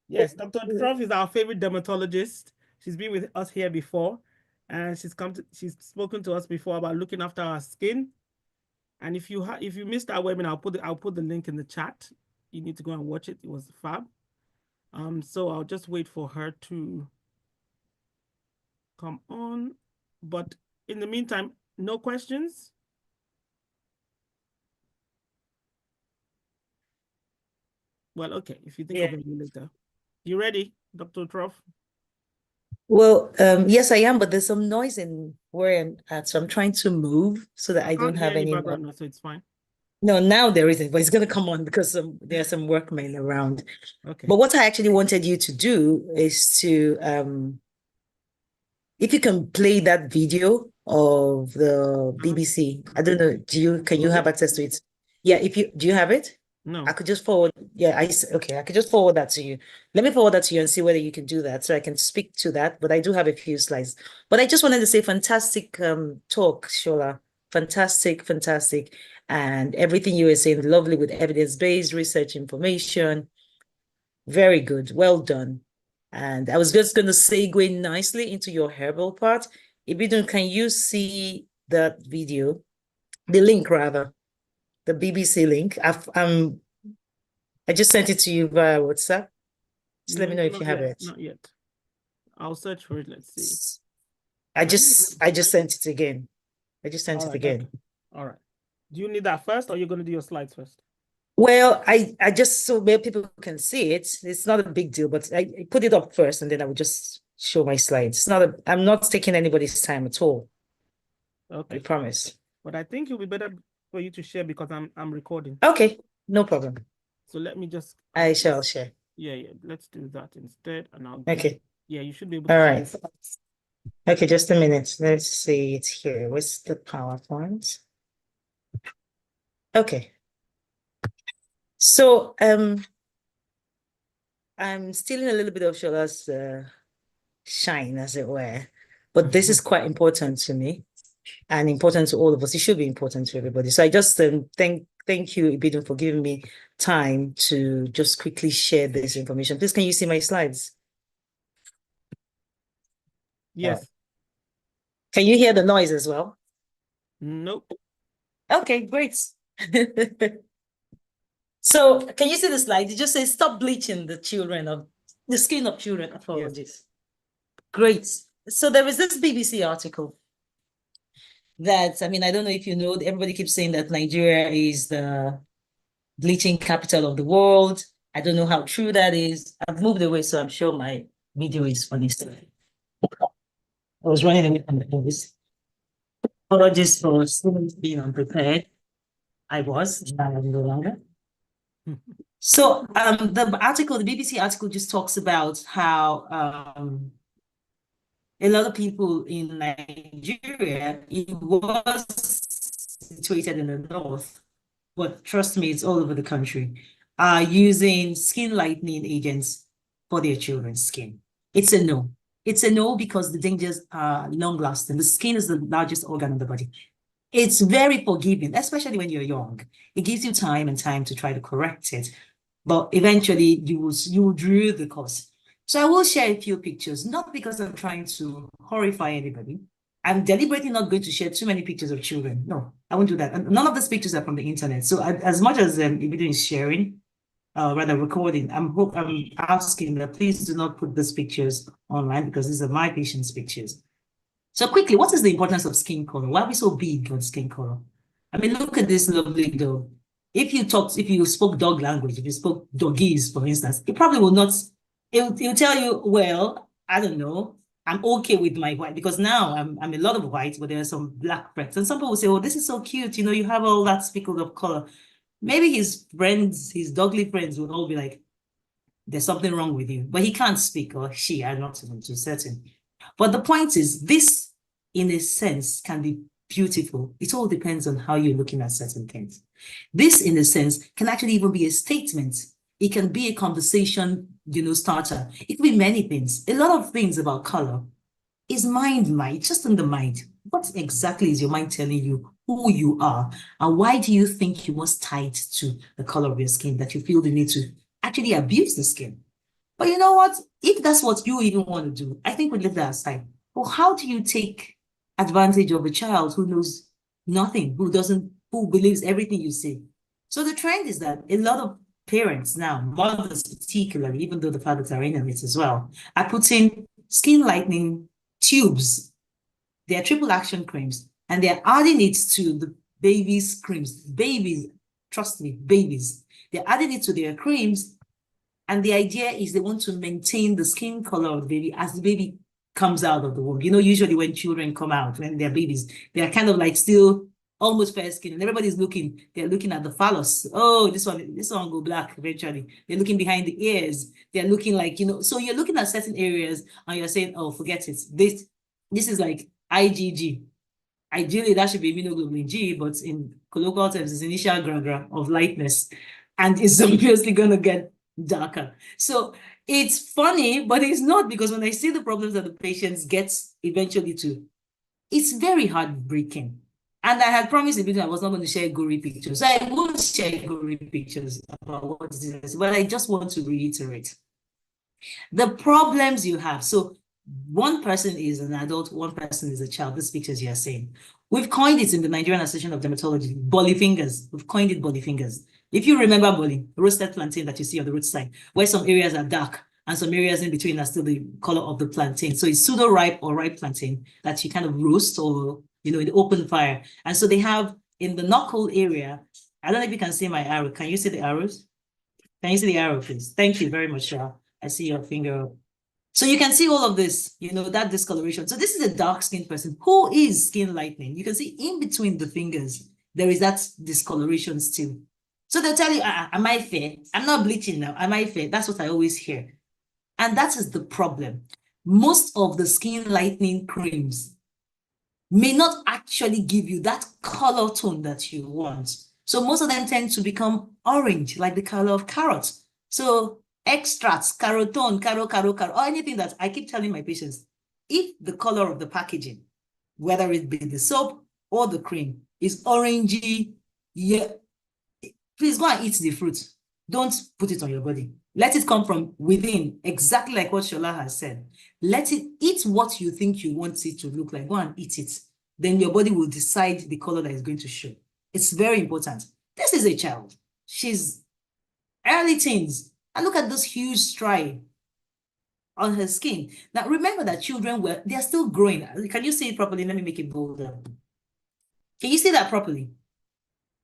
yes, Dr. Troff is our favorite dermatologist. She's been with us here before, and she's spoken to us before about looking after our skin. And if you missed our webinar, I'll put the link in the chat. You need to go and watch it. It was fab. So I'll just wait for her to come on. But in the meantime, no questions? Well, okay, if you think of any later. You ready, Dr. Troff? Well, yes, I am, but there's some noise in where I'm at, so I'm trying to move so that I don't have any background noise, so it's fine. No, now there isn't, but it's going to come on because there are some workmen around. Okay. But what I actually wanted you to do is to, if you can play that video of the BBC, I don't know, can you have access to it? Yeah, do you have it? No. I could just forward, I could just forward that to you. Let me forward that to you and see whether you can do that so I can speak to that, but I do have a few slides. But I just wanted to say fantastic talk, Shola. Fantastic. And everything you were saying, lovely with evidence-based research information. Very good, well done. And I was just going to segue nicely into your herbal part. If you don't, can you see that video? The link rather. The BBC link. I just sent it to you via WhatsApp. Just let me know if you have it. Not yet. I'll search for it. Let's see. I just sent it again. I just sent it again. Okay. All right. Do you need that first, or you're going to do your slides first? Well, I just so where people can see it. It's not a big deal, but I put it up first, and then I would just show my slides. I'm not taking anybody's time at all. Okay. I promise. But I think it'll be better for you to share because I'm recording. Okay, no problem. So let me just. I shall share. Yeah. Let's do that instead, and I'll. Okay. Yeah, you should be able to. All right. Okay, just a minute. Let's see it here. Where's the PowerPoint? Okay. So I'm stealing a little bit of Shola's shine, as it were, but this is quite important to me and important to all of us. It should be important to everybody. So I just thank you, Ibidun, for giving me time to just quickly share this information. Please, can you see my slides? Yes. Can you hear the noise as well? Nope. Okay, great. So can you see the slide? It just says stop bleaching the skin of children. Apologies. Great. So there is this BBC article that, I mean, I don't know if you know, everybody keeps saying that Nigeria is the bleaching capital of the world. I don't know how true that is. I've moved away, so I'm sure my video is funny still. I was running away from the noise. Apologies for students being unprepared. I was, but I'm no longer. So the BBC article just talks about how a lot of people in Nigeria, it was situated in the north, but trust me, it's all over the country, are using skin lightening agents for their children's skin. It's a no. It's a no because the dangers are long-lasting. The skin is the largest organ of the body. It's very forgiving, especially when you're young. It gives you time to try to correct it. But eventually you will drew the course. So I will share a few pictures, not because I'm trying to horrify anybody. I'm deliberately not going to share too many pictures of children. No, I won't do that. And none of these pictures are from the internet. So as much as Ibidun is sharing, rather recording, I'm asking that please do not put these pictures online because these are my patients' pictures. So quickly, what is the importance of skin color? Why are we so big on skin color? I mean, look at this lovely dog. If you spoke dog language, if you spoke doggies, for instance, it probably will not, it'll tell you, well, I don't know, I'm okay with my white, because now I'm a lot of white, but there are some black specks. And some people will say, oh, this is so cute, you know, you have all that speckle of color. Maybe his friends, his dogly friends would all be like, there's something wrong with you. But he can't speak, or she, I'm not even too certain. But the point is, this, in a sense, can be beautiful. It all depends on how you're looking at certain things. This, in a sense, can actually even be a statement. It can be a conversation, you know, starter. It can be many things. A lot of things about color is mind, just in the mind. What exactly is your mind telling you who you are? And why do you think you must tie it to the color of your skin, that you feel the need to actually abuse the skin? But you know what? If that's what you even want to do, I think we leave that aside. Well, how do you take advantage of a child who knows nothing, who believes everything you say? So the trend is that a lot of parents now, mothers particularly, even though the fathers are in on it as well, are putting skin lightening tubes. They're triple action creams, and they're adding it to the babies' creams. Babies, trust me, babies. They're adding it to their creams. And the idea is they want to maintain the skin color of the baby as the baby comes out of the womb. You know, usually when children come out, when they're babies, they're kind of like still almost fair skin, and everybody's looking, they're looking at the phallus. Oh, this one go black eventually. They're looking behind the ears. They're looking like, you know, so you're looking at certain areas and you're saying, oh, forget it. This is like IgG. Ideally, that should be immunoglobulin G, but in colloquial terms, it's initial gra of lightness. And it's obviously going to get darker. So it's funny, but it's not, because when I see the problems that the patients get eventually to, it's very heartbreaking. And I had promised I was not going to share gory pictures. So I won't share gory pictures about what this is, but I just want to reiterate the problems you have. So one person is an adult, one person is a child. These pictures you are seeing. We've coined it in the Nigerian Association of Dermatology, bolly fingers. We've coined it bolly fingers. If you remember bolly, roasted plantain that you see on the roadside, where some areas are dark and some areas in between are still the color of the plantain. So it's pseudo-ripe or ripe plantain that you kind of roast, or, you know, in the open fire. And so they have in the knuckle area, I don't know if you can see my arrow. Can you see the arrows? Can you see the arrow, please? Thank you very much, Shah. I see your finger up. So you can see all of this, you know, that discoloration. So this is a dark-skinned person who is skin lightening. You can see in between the fingers, there is that discoloration still. So they'll tell you, am I fair? I'm not bleaching now. Am I fair? That's what I always hear. And that is the problem. most of the skin lightening creams may not actually give you that color tone that you want. So most of them tend to become orange, like the color of carrots. So extracts, carotone, or anything that I keep telling my patients, if the color of the packaging, whether it be the soap or the cream, is orangey, yeah, please go and eat the fruit. Don't put it on your body. Let it come from within, exactly like what Shola has said. Let it eat what you think you want it to look like. Go and eat it. Then your body will decide the color that is going to show. It's very important. This is a child. She's early teens. And look at this huge stripe on her skin. Now, remember that children they're still growing. Can you see it properly? Let me make it bolder. Can you see that properly?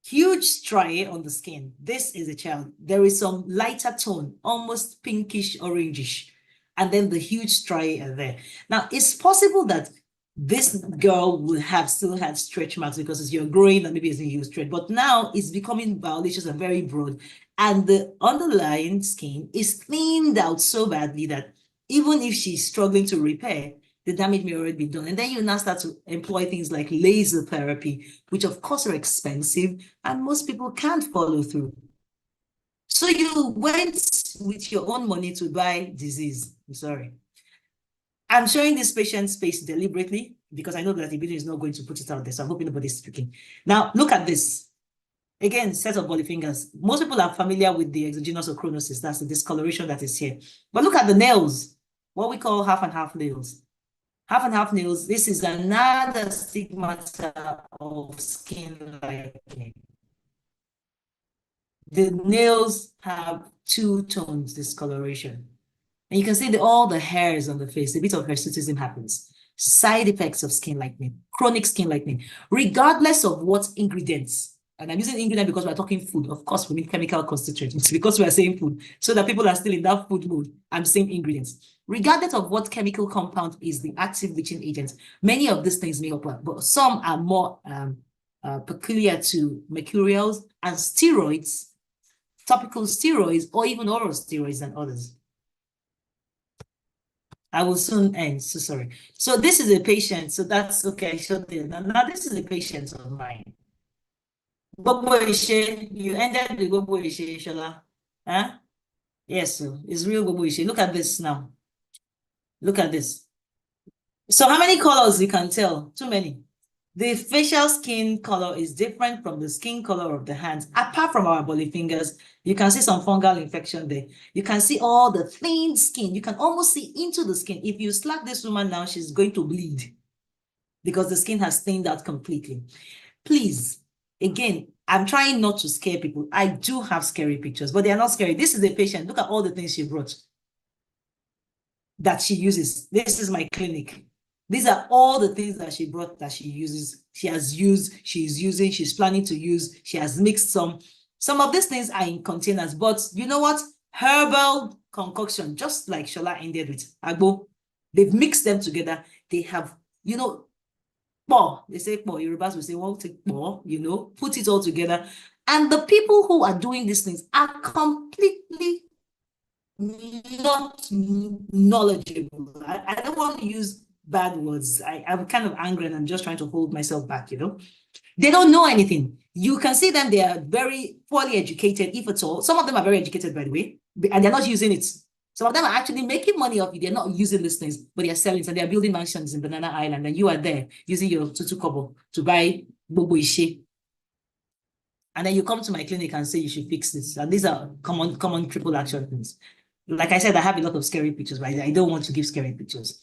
Huge striae on the skin. This is a child. There is some lighter tone, almost pinkish, orangish. And then the huge striae are there. Now, it's possible that this girl would have still had stretch marks because as you're growing and maybe it's a huge stretch, but now it's becoming violations and very broad. And the underlying skin is thinned out so badly that even if she's struggling to repair, the damage may already be done. And then you now start to employ things like laser therapy, which of course are expensive and most people can't follow through. So you went with your own money to buy disease. I'm sorry. I'm showing this patient's face deliberately because I know that the video is not going to put it out there. So I'm hoping nobody's speaking. Now, look at this. Again, set of body fingers. Most people are familiar with the exogenous ochronosis. That's the discoloration that is here. But look at the nails, what we call half and half nails. Half and half nails, this is another stigmata of skin lightening. The nails have two tones discoloration. And you can see all the hairs on the face, a bit of hirsutism happens. Side effects of skin lightening, chronic skin lightening, regardless of what ingredients. And I'm using ingredient because we're talking food. Of course, we need chemical constituents. It's because we are saying food. So that people are still in that food mode. I'm saying ingredients. Regardless of what chemical compound is the active bleaching agent, many of these things may help, but some are more peculiar to mercurials and steroids, topical steroids, or even oral steroids than others. I will soon end, so sorry. So this is a patient, so that's okay, I showed it. Now this is a patient of mine. Gbogbo Ishe, you ended the Gbogbo Ishe, Shola. Huh? Yes, so it's real Gbogbo Ishe. Look at this now. Look at this. So how many colors you can tell? Too many. The facial skin color is different from the skin color of the hands. Apart from our body fingers, you can see some fungal infection there. You can see all the thin skin. You can almost see into the skin. If you slap this woman now, she's going to bleed because the skin has thinned out completely. Please, again, I'm trying not to scare people. I do have scary pictures, but they are not scary. This is a patient. Look at all the things she brought that she uses. This is my clinic. These are all the things that she brought that she uses. She has used, she's using, she's planning to use. She has mixed some. Some of these things are in containers, but you know what? Herbal concoction, just like Shola ended with Agbo. They've mixed them together. They have, you know, they say Yorubas will say, well, take you know, put it all together. And the people who are doing these things are completely not knowledgeable. I don't want to use bad words. I'm kind of angry and I'm just trying to hold myself back, you know. They don't know anything. You can see them, they are very poorly educated, if at all. Some of them are very educated, by the way, and they're not using it. Some of them are actually making money off it. They're not using these things, but they're selling it, and they're building mansions in Banana Island, and you are there using your tutu kobo to buy Gbogbo Ishe. And then you come to my clinic and say you should fix this. And these are common triple action things. Like I said, I have a lot of scary pictures, but I don't want to give scary pictures.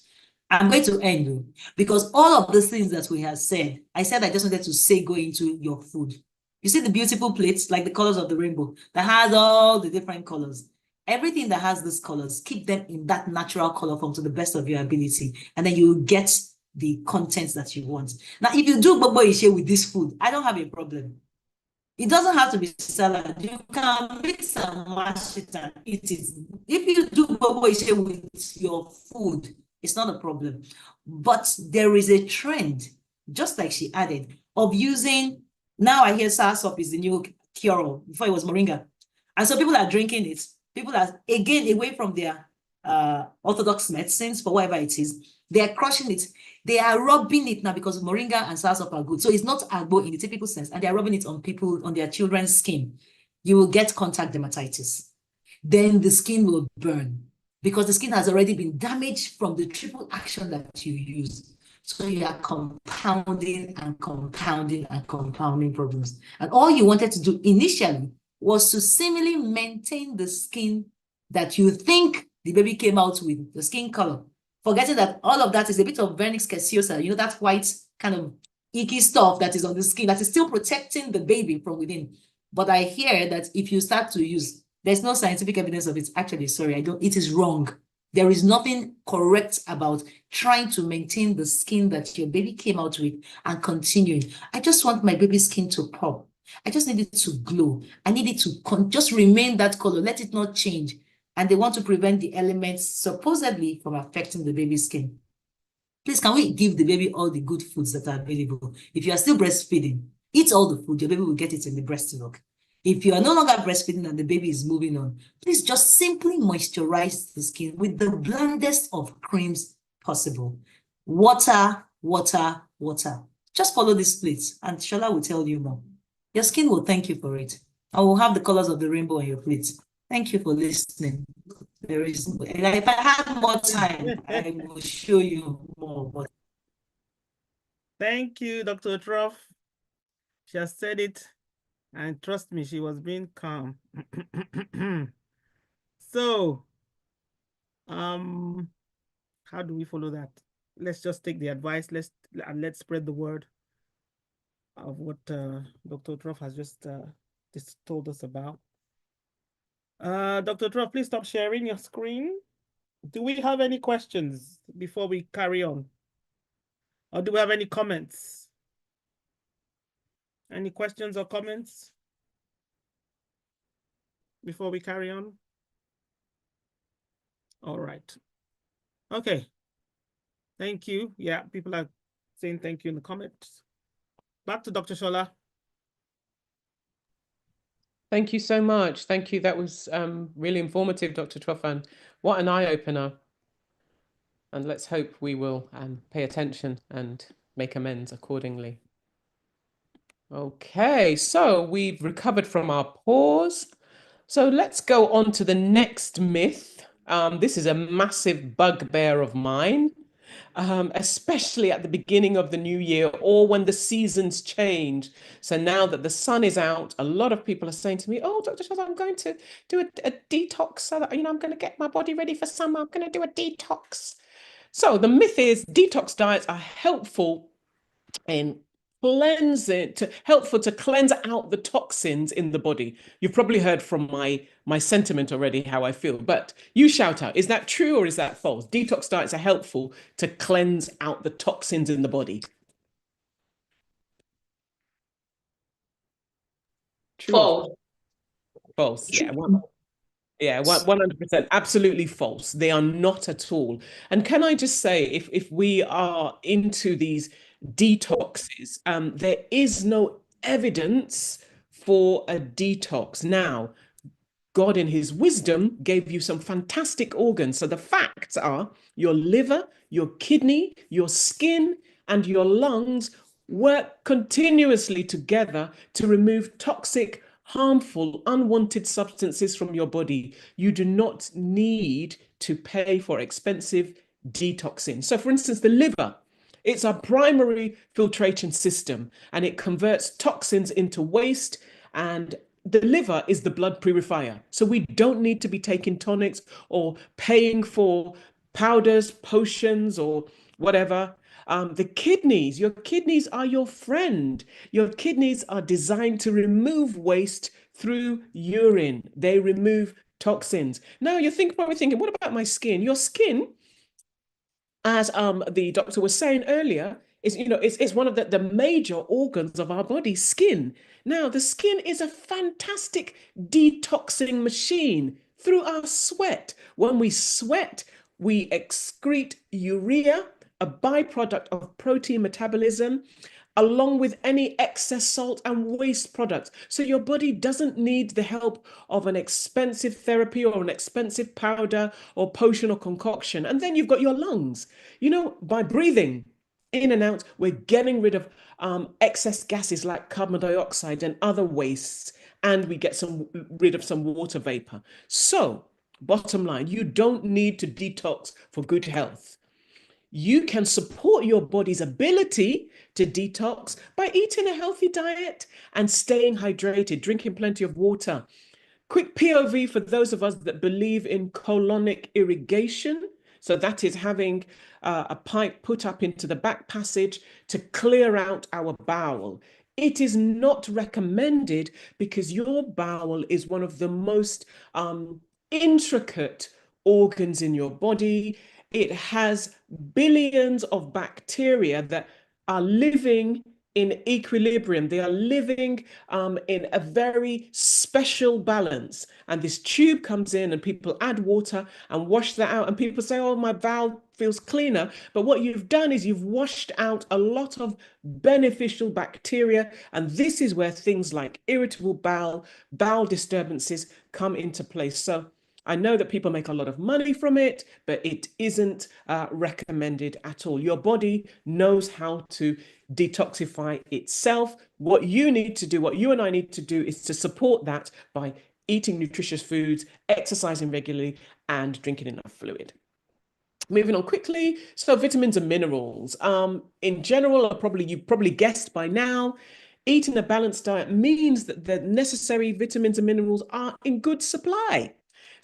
I'm going to end though, because all of the things that we have said, I said I just wanted to say go into your food. You see the beautiful plates, like the colors of the rainbow, that has all the different colors. Everything that has these colors, keep them in that natural color form to the best of your ability, and then you will get the contents that you want. Now, if you do Gbogbo Ishe with this food, I don't have a problem. It doesn't have to be salad. You can mix and mash it and eat it. If you do Gbogbo Ishe with your food, it's not a problem. But there is a trend, just like she added, of using, now I hear soursop is the new cure-all. Before it was moringa. And so people are drinking it. People are, again, away from their orthodox medicines, for whatever it is. They are crushing it. They are rubbing it now because moringa and soursop are good. So it's not agbo in the typical sense, and they are rubbing it on people, on their children's skin. You will get contact dermatitis. Then the skin will burn because the skin has already been damaged from the triple action that you use. So you are compounding and compounding and compounding problems. And all you wanted to do initially was to seemingly maintain the skin that you think the baby came out with, the skin color, forgetting that all of that is a bit of vernix caseosa, you know, that white kind of icky stuff that is on the skin that is still protecting the baby from within. But I hear that if you start to use, there's no scientific evidence of it. Actually, sorry, it is wrong. There is nothing correct about trying to maintain the skin that your baby came out with and continuing. I just want my baby's skin to pop. I just need it to glow. I need it to just remain that color. Let it not change. And they want to prevent the elements supposedly from affecting the baby's skin. Please, can we give the baby all the good foods that are available? If you are still breastfeeding, eat all the food. Your baby will get it in the breast milk. If you are no longer breastfeeding and the baby is moving on, please just simply moisturize the skin with the blandest of creams possible. Water, water, water. Just follow this plate and Shola will tell you more. Your skin will thank you for it. I will have the colors of the rainbow on your plate. Thank you for listening. There is, and if I had more time, I will show you more. But Thank you, Dr. Truff. She has said it, and trust me, she was being calm. So, how do we follow that? Let's just take the advice. Let's spread the word of what Dr. Truff has just told us about. Dr. Truff, please stop sharing your screen. Do we have any questions before we carry on? Or do we have any comments? Any questions or comments before we carry on? All right. Okay. Thank you. Yeah, people are saying thank you in the comments. Back to Dr. Shola. Thank you so much. Thank you. That was really informative, Dr. Truff. What an eye-opener. And let's hope we will pay attention and make amends accordingly. Okay, so we've recovered from our pause. So let's go on to the next myth. This is a massive bugbear of mine, especially at the beginning of the new year or when the seasons change. So now that the sun is out, a lot of people are saying to me, oh, Dr. Shola, I'm going to do a detox so that, I'm going to get my body ready for summer. I'm going to do a detox. So the myth is detox diets are helpful in helpful to cleanse out the toxins in the body. You've probably heard from my sentiment already how I feel, but you shout out, is that true or is that false? Detox diets are helpful to cleanse out the toxins in the body. True. False. False. Yeah, 100%. Absolutely false. They are not at all. And can I just say, if we are into these detoxes, there is no evidence for a detox. Now, God in his wisdom gave you some fantastic organs. So the facts are your liver, your kidney, your skin, and your lungs work continuously together to remove toxic, harmful, unwanted substances from your body. You do not need to pay for expensive detoxing. So for instance, the liver, it's our primary filtration system and it converts toxins into waste, and the liver is the blood purifier. So we don't need to be taking tonics or paying for powders, potions, or whatever. The kidneys, your kidneys are your friend. Your kidneys are designed to remove waste through urine. They remove toxins. Now you're probably thinking, what about my skin? Your skin, as the doctor was saying earlier, is it's one of the major organs of our body, skin. Now the skin is a fantastic detoxing machine through our sweat. When we sweat, we excrete urea, a byproduct of protein metabolism, along with any excess salt and waste products. So your body doesn't need the help of an expensive therapy or an expensive powder or potion or concoction. And then you've got your lungs. You know, by breathing in and out, we're getting rid of excess gases like carbon dioxide and other wastes, and we get rid of some water vapor. So, bottom line, you don't need to detox for good health. You can support your body's ability to detox by eating a healthy diet and staying hydrated, drinking plenty of water. Quick POV for those of us that believe in colonic irrigation. So that is having a pipe put up into the back passage to clear out our bowel. It is not recommended because your bowel is one of the most intricate organs in your body. It has billions of bacteria that are living in equilibrium. They are living in a very special balance. And this tube comes in and people add water and wash that out. And people say, oh, my bowel feels cleaner. But what you've done is you've washed out a lot of beneficial bacteria. And this is where things like irritable bowel disturbances come into place. So I know that people make a lot of money from it, but it isn't recommended at all. Your body knows how to detoxify itself. What you need to do, what you and I need to do, is to support that by eating nutritious foods, exercising regularly, and drinking enough fluid. Moving on quickly, so vitamins and minerals. In general, you've probably guessed by now, eating a balanced diet means that the necessary vitamins and minerals are in good supply.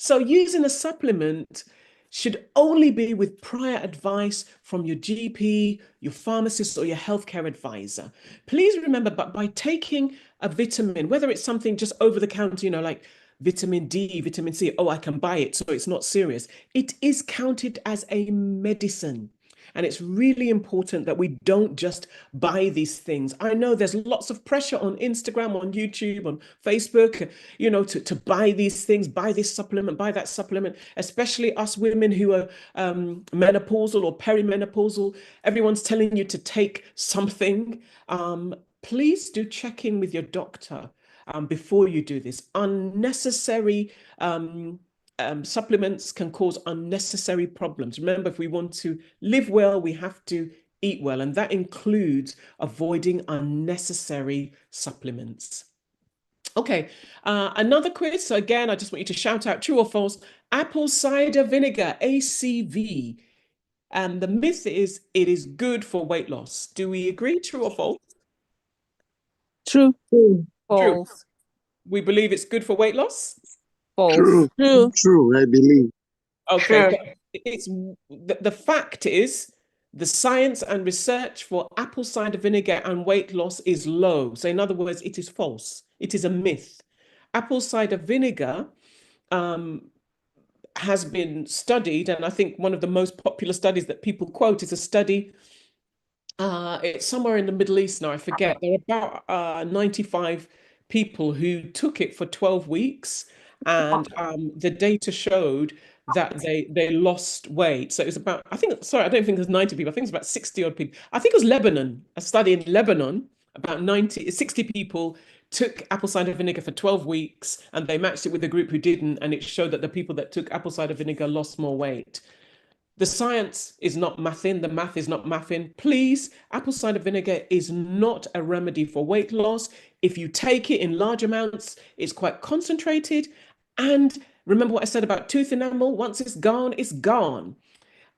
So using a supplement should only be with prior advice from your GP, your pharmacist, or your healthcare advisor. Please remember, but by taking a vitamin, whether it's something just over the counter, you know, like vitamin D, vitamin C, oh, I can buy it, so it's not serious. It is counted as a medicine. And it's really important that we don't just buy these things. I know there's lots of pressure on Instagram, on YouTube, on Facebook, you know, to buy these things, buy this supplement, buy that supplement, especially us women who are menopausal or perimenopausal. Everyone's telling you to take something. Please do check in with your doctor before you do this. Unnecessary supplements can cause unnecessary problems. Remember, if we want to live well, we have to eat well, and that includes avoiding unnecessary supplements. Okay, another quiz. So again, I just want you to shout out true or false. Apple cider vinegar, ACV. And the myth is it is good for weight loss. Do we agree, true or false? True. False. We believe it's good for weight loss? False. True, I believe. Okay, True. it's the fact is the science and research for apple cider vinegar and weight loss is low. So in other words, it is false. It is a myth. Apple cider vinegar has been studied, and I think one of the most popular studies that people quote is a study. It's somewhere in the Middle East now, I forget. There were about 95 people who took it for 12 weeks. And the data showed that they lost weight. So it was about, I don't think it was 90 people. I think it was about 60 odd people. I think it was Lebanon, a study in Lebanon, about 60 people took apple cider vinegar for 12 weeks and they matched it with the group who didn't. And it showed that the people that took apple cider vinegar lost more weight. The science is not mathing. The math is not mathing. Please, apple cider vinegar is not a remedy for weight loss. If you take it in large amounts, it's quite concentrated. And remember what I said about tooth enamel? Once it's gone, it's gone.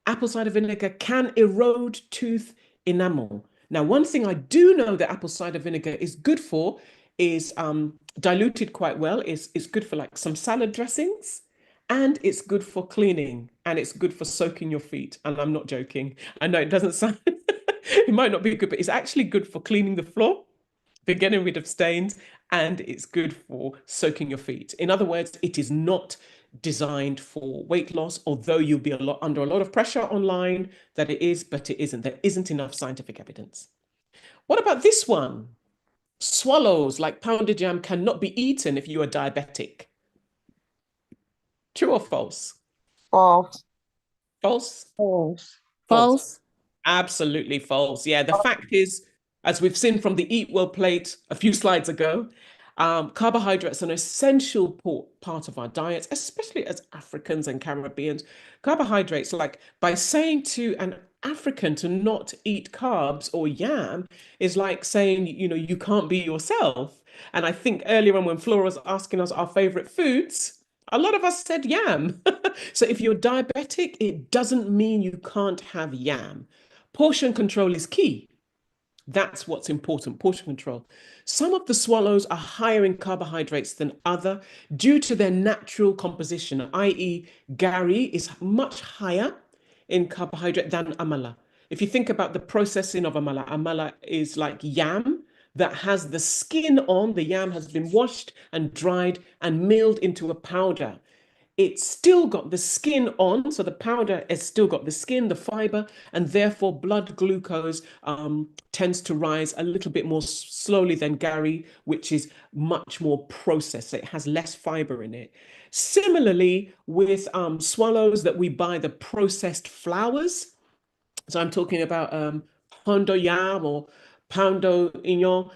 Apple cider vinegar can erode tooth enamel. Now, one thing I do know that apple cider vinegar is good for is diluted quite well. It's good for like some salad dressings, and it's good for cleaning, and it's good for soaking your feet. And I'm not joking. I know it doesn't sound, it might not be good, but it's actually good for cleaning the floor, for getting rid of stains, and it's good for soaking your feet. In other words, it is not designed for weight loss, although you'll be under a lot of pressure online that it is, but it isn't. There isn't enough scientific evidence. What about this one? Swallows like pounded jam cannot be eaten if you are diabetic. True or false? False. False? False. False. Absolutely false. Yeah, the fact is As we've seen from the Eat Well plate a few slides ago, carbohydrates are an essential part of our diets, especially as Africans and Caribbeans. Carbohydrates, like by saying to an African to not eat carbs or yam, is like saying, you know, you can't be yourself. And I think earlier on when Flora was asking us our favorite foods, a lot of us said yam. So if you're diabetic, it doesn't mean you can't have yam. Portion control is key. That's what's important, portion control. Some of the swallows are higher in carbohydrates than other due to their natural composition, i.e. Gari is much higher in carbohydrate than amala. If you think about the processing of amala, amala is like yam that has the skin on, the yam has been washed and dried and milled into a powder. It's still got the skin on, so the powder has still got the skin, the fiber, and therefore blood glucose tends to rise a little bit more slowly than Gari, which is much more processed. It has less fiber in it. Similarly, with swallows that we buy the processed flours, so I'm talking about Hondo Yam or Poundo Ignon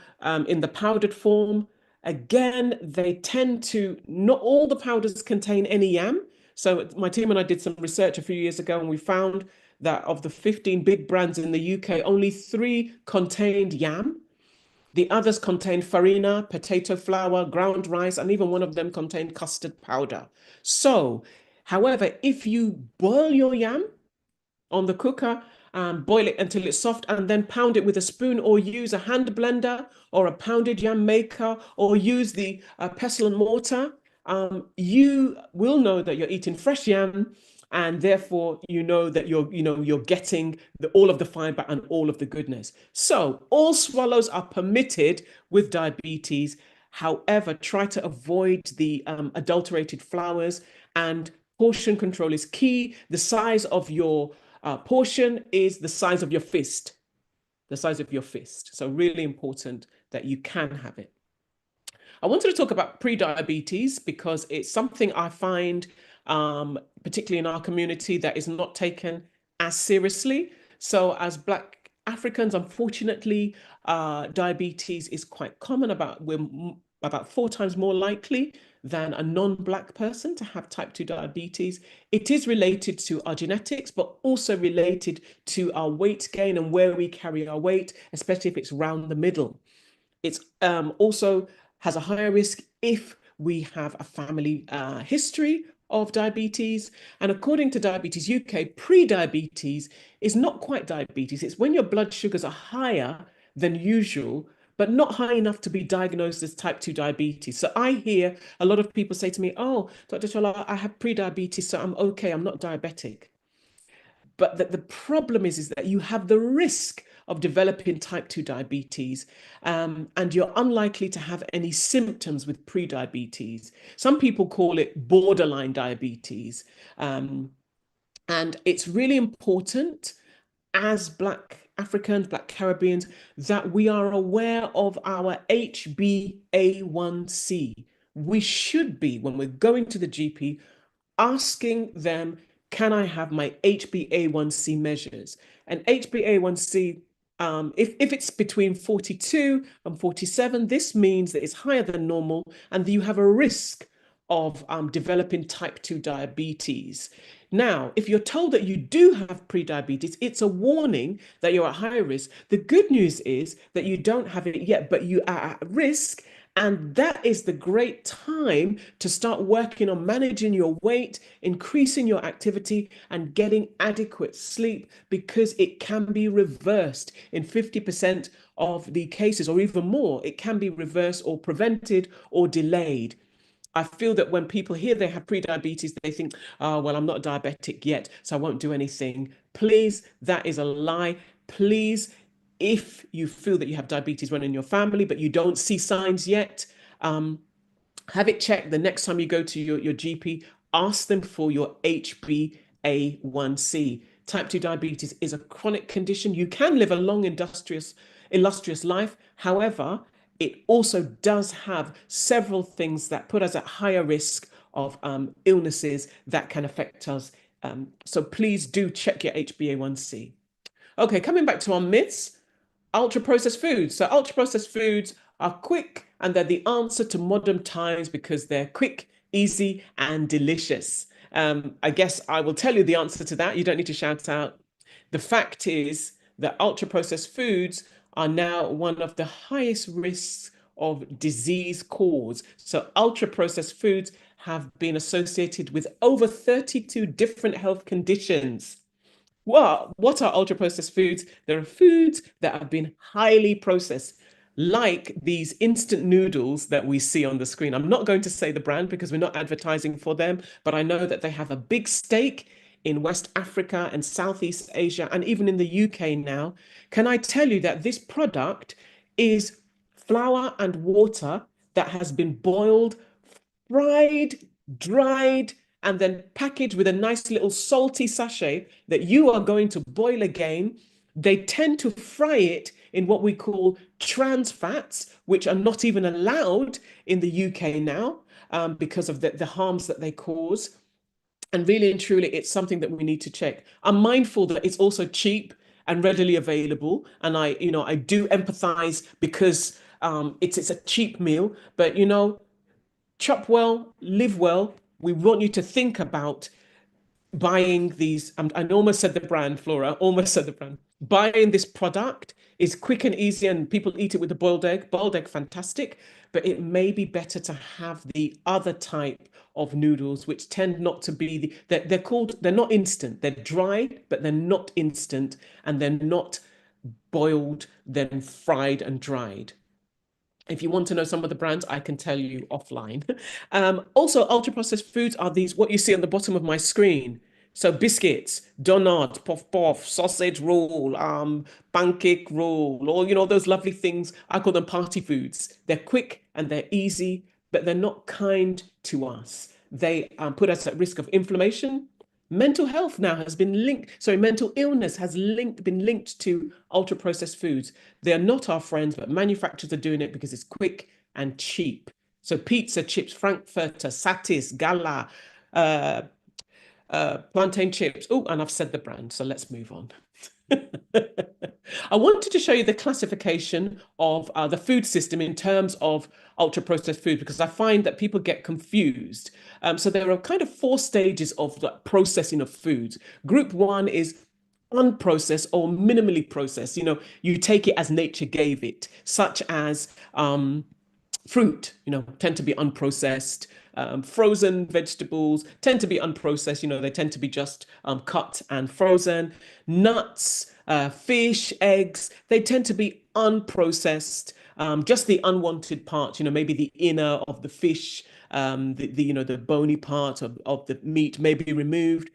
in the powdered form. Again, they tend to, not all the powders contain any yam. So my team and I did some research a few years ago and we found that of the 15 big brands in the UK, only 3 contained yam. The others contained farina, potato flour, ground rice, and even one of them contained custard powder. So, however, if you boil your yam on the cooker, boil it until it's soft and then pound it with a spoon or use a hand blender or a pounded yam maker or use the pestle and mortar, you will know that you're eating fresh yam and therefore you know that you're getting all of the fiber and all of the goodness. So all swallows are permitted with diabetes. However, try to avoid the adulterated flours, and portion control is key. The size of your portion is the size of your fist, the size of your fist. So really important that you can have it. I wanted to talk about pre-diabetes because it's something I find, particularly in our community, that is not taken as seriously. So as Black Africans, unfortunately, diabetes is quite common. We're about 4 times more likely than a non-Black person to have type 2 diabetes. It is related to our genetics, but also related to our weight gain and where we carry our weight, especially if it's round the middle. It's also has a higher risk if we have a family history of diabetes. And according to Diabetes UK, pre-diabetes is not quite diabetes. It's when your blood sugars are higher than usual, but not high enough to be diagnosed as type 2 diabetes. So I hear a lot of people say to me, oh, Dr. Shola, I have pre-diabetes, so I'm okay, I'm not diabetic. But the problem is that you have the risk of developing type 2 diabetes, and you're unlikely to have any symptoms with pre-diabetes. Some people call it borderline diabetes. And it's really important as Black Africans, Black Caribbeans, that we are aware of our HbA1c. We should be, when we're going to the GP, asking them, can I have my HbA1c measures? And HbA1c, if it's between 42 and 47, this means that it's higher than normal and that you have a risk of developing type 2 diabetes. Now, if you're told that you do have pre-diabetes, it's a warning that you're at high risk. The good news is that you don't have it yet, but you are at risk. And that is the great time to start working on managing your weight, increasing your activity, and getting adequate sleep, because it can be reversed in 50% of the cases, or even more. It can be reversed or prevented or delayed. I feel that when people hear they have pre-diabetes, they think, oh, well, I'm not diabetic yet, so I won't do anything. Please, that is a lie. Please, if you feel that you have diabetes running in your family, but you don't see signs yet, have it checked the next time you go to your GP. Ask them for your HbA1c. Type 2 diabetes is a chronic condition. You can live a long, illustrious life. However, it also does have several things that put us at higher risk of illnesses that can affect us. So please do check your HbA1c. Okay, coming back to our myths. ultra processed foods. So ultra processed foods are quick and they're the answer to modern times because they're quick, easy, and delicious. I guess I will tell you the answer to that. You don't need to shout out. The fact is that ultra processed foods are now one of the highest risks of disease cause. So ultra processed foods have been associated with over 32 different health conditions. Well, what are ultra processed foods? There are foods that have been highly processed, like these instant noodles that we see on the screen. I'm not going to say the brand because we're not advertising for them, but I know that they have a big stake in West Africa and Southeast Asia and even in the UK now. Can I tell you that this product is flour and water that has been boiled, fried, dried, and then packaged with a nice little salty sachet that you are going to boil again. They tend to fry it in what we call trans fats, which are not even allowed in the UK now because of the harms that they cause. And really and truly, it's something that we need to check. I'm mindful that it's also cheap and readily available. And I do empathize because it's a cheap meal, but chop well, live well. We want you to think about buying these. I almost said the brand, Flora, almost said the brand. Buying this product is quick and easy and people eat it with a boiled egg. Boiled egg, fantastic. But it may be better to have the other type of noodles, which tend not to be, they're not instant. They're dry, but they're not instant. And they're not boiled, then fried and dried. If you want to know some of the brands, I can tell you offline. Also, ultra-processed foods are these, what you see on the bottom of my screen. So biscuits, donuts, puff puff, sausage roll, pancake roll, all those lovely things. I call them party foods. They're quick and they're easy, but they're not kind to us. They put us at risk of inflammation. Mental health now has been linked, mental illness has been linked to ultra-processed foods. They're not our friends, but manufacturers are doing it because it's quick and cheap. So pizza, chips, frankfurter, satis, gala, plantain chips. Oh, and I've said the brand, so let's move on. I wanted to show you the classification of the food system in terms of ultra-processed food, because I find that people get confused. So there are kind of 4 stages of the processing of foods. Group 1 is unprocessed or minimally processed. You take it as nature gave it, such as fruit, tend to be unprocessed. Frozen vegetables tend to be unprocessed. They tend to be just cut and frozen. Nuts, fish, eggs, they tend to be unprocessed. Just the unwanted parts, maybe the inner of the fish, the bony part of the meat may be removed.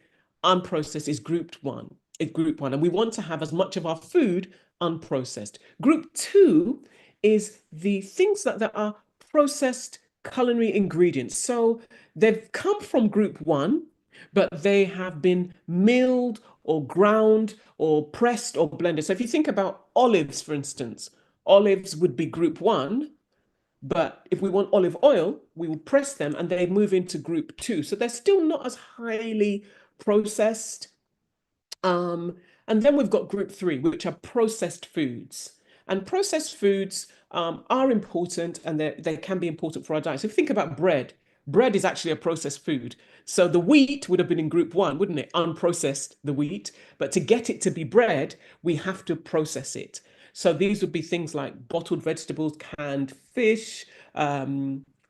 Unprocessed is group 1. It's group 1, and we want to have as much of our food unprocessed. Group 2 is the things that are processed culinary ingredients. So they've come from group 1, but they have been milled or ground or pressed or blended. So if you think about olives, for instance, olives would be group 1, but if we want olive oil, we will press them and they move into group 2. So they're still not as highly processed. And then we've got group 3, which are processed foods. And processed foods are important, and they can be important for our diet. So if you think about bread, bread is actually a processed food. So the wheat would have been in group 1, wouldn't it? Unprocessed, the wheat. But to get it to be bread, we have to process it. So these would be things like bottled vegetables, canned fish,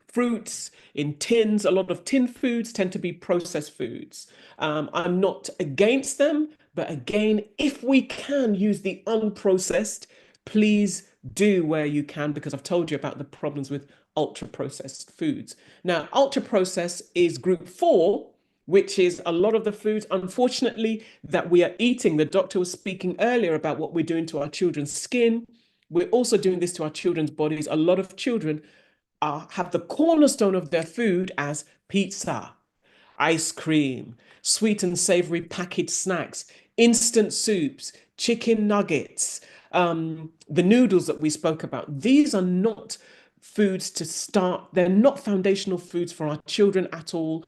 fruits in tins. A lot of tin foods tend to be processed foods. I'm not against them, but again, if we can use the unprocessed, please do where you can, because I've told you about the problems with ultra-processed foods. Now, ultra-processed is group 4, which is a lot of the foods, unfortunately, that we are eating. The doctor was speaking earlier about what we're doing to our children's skin. We're also doing this to our children's bodies. A lot of children have the cornerstone of their food as pizza, ice cream, sweet and savory packaged snacks, instant soups, chicken nuggets, the noodles that we spoke about. These are not foods to start. They're not foundational foods for our children at all.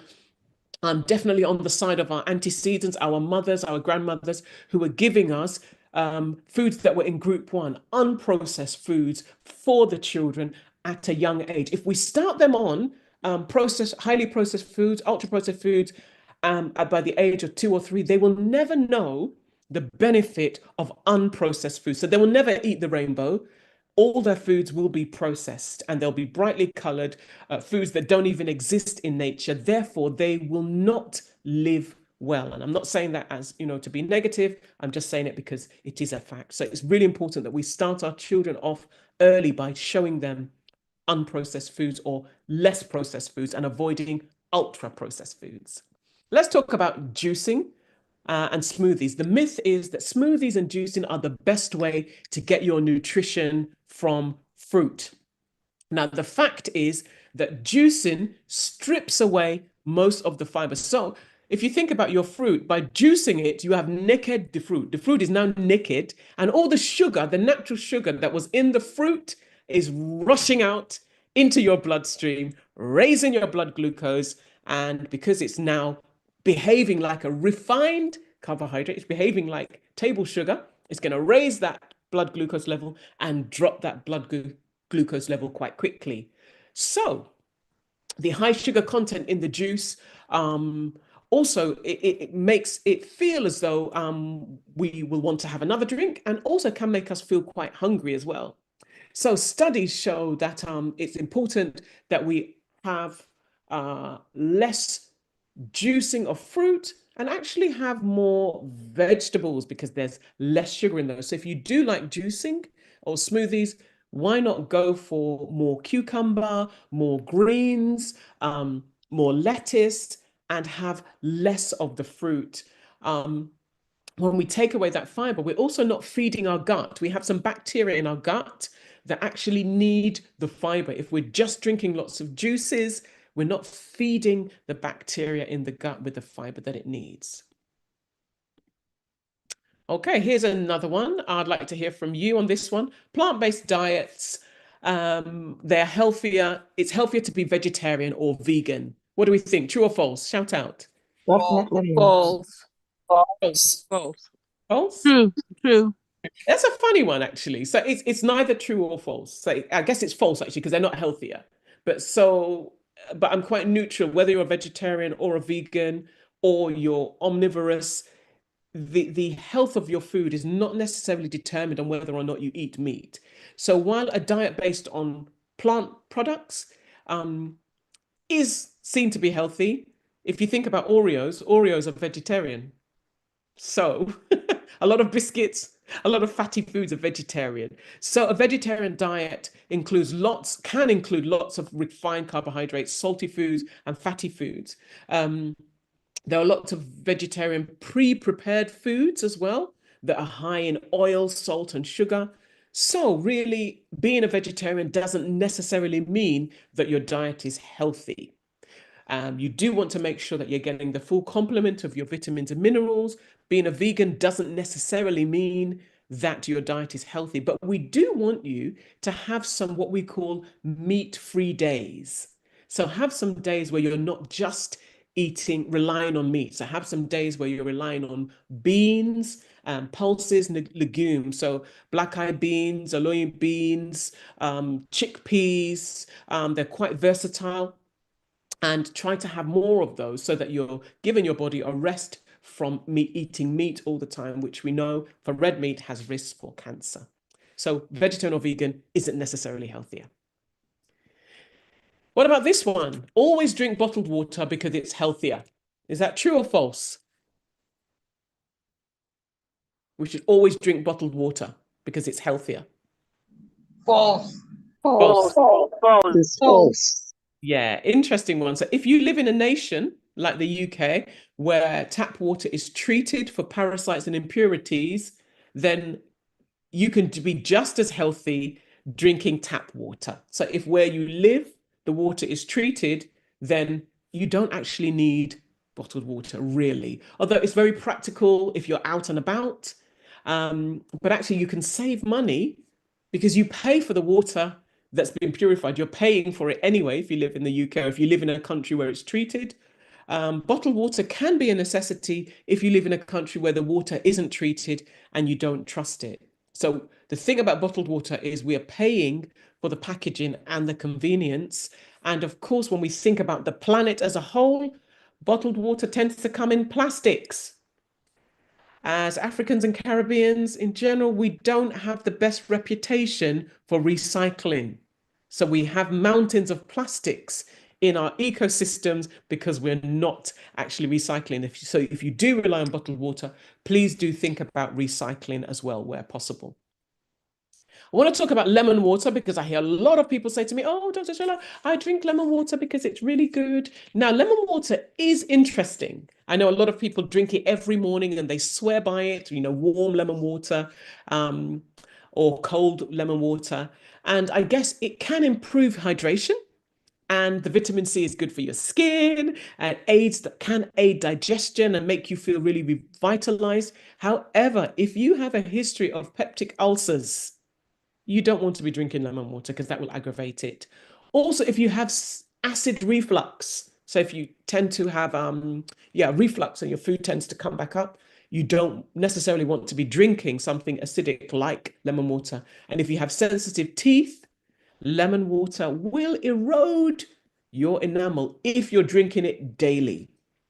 Definitely on the side of our antecedents, our mothers, our grandmothers, who are giving us foods that were in group 1, unprocessed foods for the children at a young age. If we start them on highly processed foods, ultra processed foods, by the age of 2 or 3, they will never know the benefit of unprocessed food. So they will never eat the rainbow. All their foods will be processed, and they'll be brightly colored foods that don't even exist in nature. Therefore, they will not live well. And I'm not saying that as, to be negative. I'm just saying it because it is a fact. So it's really important that we start our children off early by showing them unprocessed foods or less processed foods and avoiding ultra processed foods. Let's talk about juicing and smoothies. The myth is that smoothies and juicing are the best way to get your nutrition from fruit. Now, the fact is that juicing strips away most of the fiber. So if you think about your fruit, by juicing it, you have naked the fruit. The fruit is now naked, and all the sugar, the natural sugar that was in the fruit, is rushing out into your bloodstream, raising your blood glucose. And because it's now behaving like a refined carbohydrate, it's behaving like table sugar, it's going to raise that blood glucose level and drop that blood glucose level quite quickly. So the high sugar content in the juice also it makes it feel as though we will want to have another drink, and also can make us feel quite hungry as well. So studies show that it's important that we have less juicing of fruit and actually have more vegetables, because there's less sugar in those. So if you do like juicing or smoothies, why not go for more cucumber, more greens, more lettuce, and have less of the fruit? When we take away that fiber, we're also not feeding our gut. We have some bacteria in our gut that actually need the fiber. If we're just drinking lots of juices, we're not feeding the bacteria in the gut with the fiber that it needs. Okay, here's another one. I'd like to hear from you on this one. Plant-based diets, they're healthier. It's healthier to be vegetarian or vegan. What do we think? True or false? Shout out. Definitely not. False. False. False? True. That's a funny one, actually. So it's neither true or false. So I guess it's false, actually, because they're not healthier. But I'm quite neutral, whether you're a vegetarian or a vegan or you're omnivorous. The health of your food is not necessarily determined on whether or not you eat meat. So while a diet based on plant products is seen to be healthy, if you think about Oreos are vegetarian. So a lot of biscuits, a lot of fatty foods are vegetarian. So a vegetarian diet can include lots of refined carbohydrates, salty foods, and fatty foods. There are lots of vegetarian pre-prepared foods as well that are high in oil, salt, and sugar. So really, being a vegetarian doesn't necessarily mean that your diet is healthy. You do want to make sure that you're getting the full complement of your vitamins and minerals. Being a vegan doesn't necessarily mean that your diet is healthy, but we do want you to have some what we call meat-free days. So have some days where you're not just relying on meat. So have some days where you're relying on beans, pulses, legumes. So black-eyed beans, aloe beans, chickpeas, they're quite versatile. And try to have more of those so that you're giving your body a rest from eating meat all the time, which we know for red meat has risks for cancer. So vegetarian or vegan isn't necessarily healthier. What about this one? Always drink bottled water because it's healthier. Is that true or false? We should always drink bottled water because it's healthier. False. False. It's false. Yeah, interesting one. So if you live in a nation like the UK, where tap water is treated for parasites and impurities, then you can be just as healthy drinking tap water. So if where you live, the water is treated, then you don't actually need bottled water, really. Although it's very practical if you're out and about. But actually you can save money because you pay for the water that's been purified. You're paying for it anyway if you live in the UK or if you live in a country where it's treated. Bottled water can be a necessity if you live in a country where the water isn't treated and you don't trust it. So the thing about bottled water is we are paying for the packaging and the convenience. And of course, when we think about the planet as a whole, bottled water tends to come in plastics. As Africans and Caribbeans in general, we don't have the best reputation for recycling. So we have mountains of plastics in our ecosystems because we're not actually recycling. If you do rely on bottled water, please do think about recycling as well where possible. I want to talk about lemon water because I hear a lot of people say to me, oh, Dr. Shola, I drink lemon water because it's really good. Now, lemon water is interesting. I know a lot of people drink it every morning and they swear by it, warm lemon water or cold lemon water. And I guess it can improve hydration. And the vitamin C is good for your skin and can aid digestion and make you feel really revitalized. However, if you have a history of peptic ulcers, you don't want to be drinking lemon water because that will aggravate it. Also, if you have acid reflux, so if you tend to have reflux and your food tends to come back up, you don't necessarily want to be drinking something acidic like lemon water. And if you have sensitive teeth, lemon water will erode your enamel if you're drinking it daily.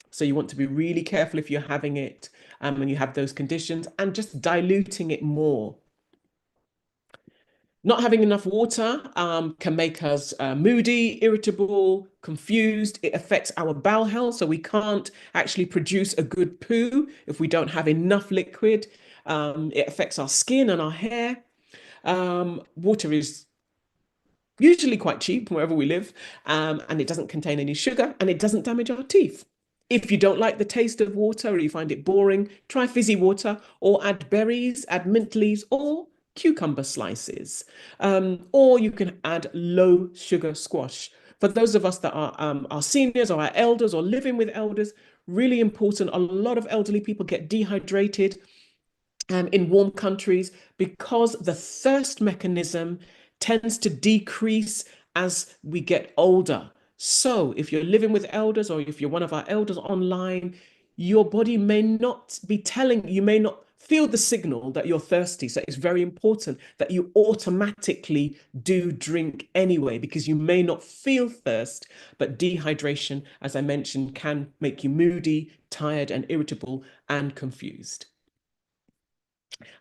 So you want to be really careful if you're having it and you have those conditions, and just diluting it more. Not having enough water can make us moody, irritable, confused. It affects our bowel health, so we can't actually produce a good poo if we don't have enough liquid. It affects our skin and our hair. Water is usually quite cheap wherever we live, and it doesn't contain any sugar, and it doesn't damage our teeth. If you don't like the taste of water or you find it boring, try fizzy water or add berries, add mint leaves or cucumber slices, or you can add low sugar squash. For those of us that are seniors or our elders or living with elders, really important. A lot of elderly people get dehydrated in warm countries because the thirst mechanism tends to decrease as we get older. So if you're living with elders or if you're one of our elders online, your body may not be telling, you may not feel the signal that you're thirsty. So it's very important that you automatically do drink anyway, because you may not feel thirst, but dehydration, as I mentioned, can make you moody, tired, and irritable and confused.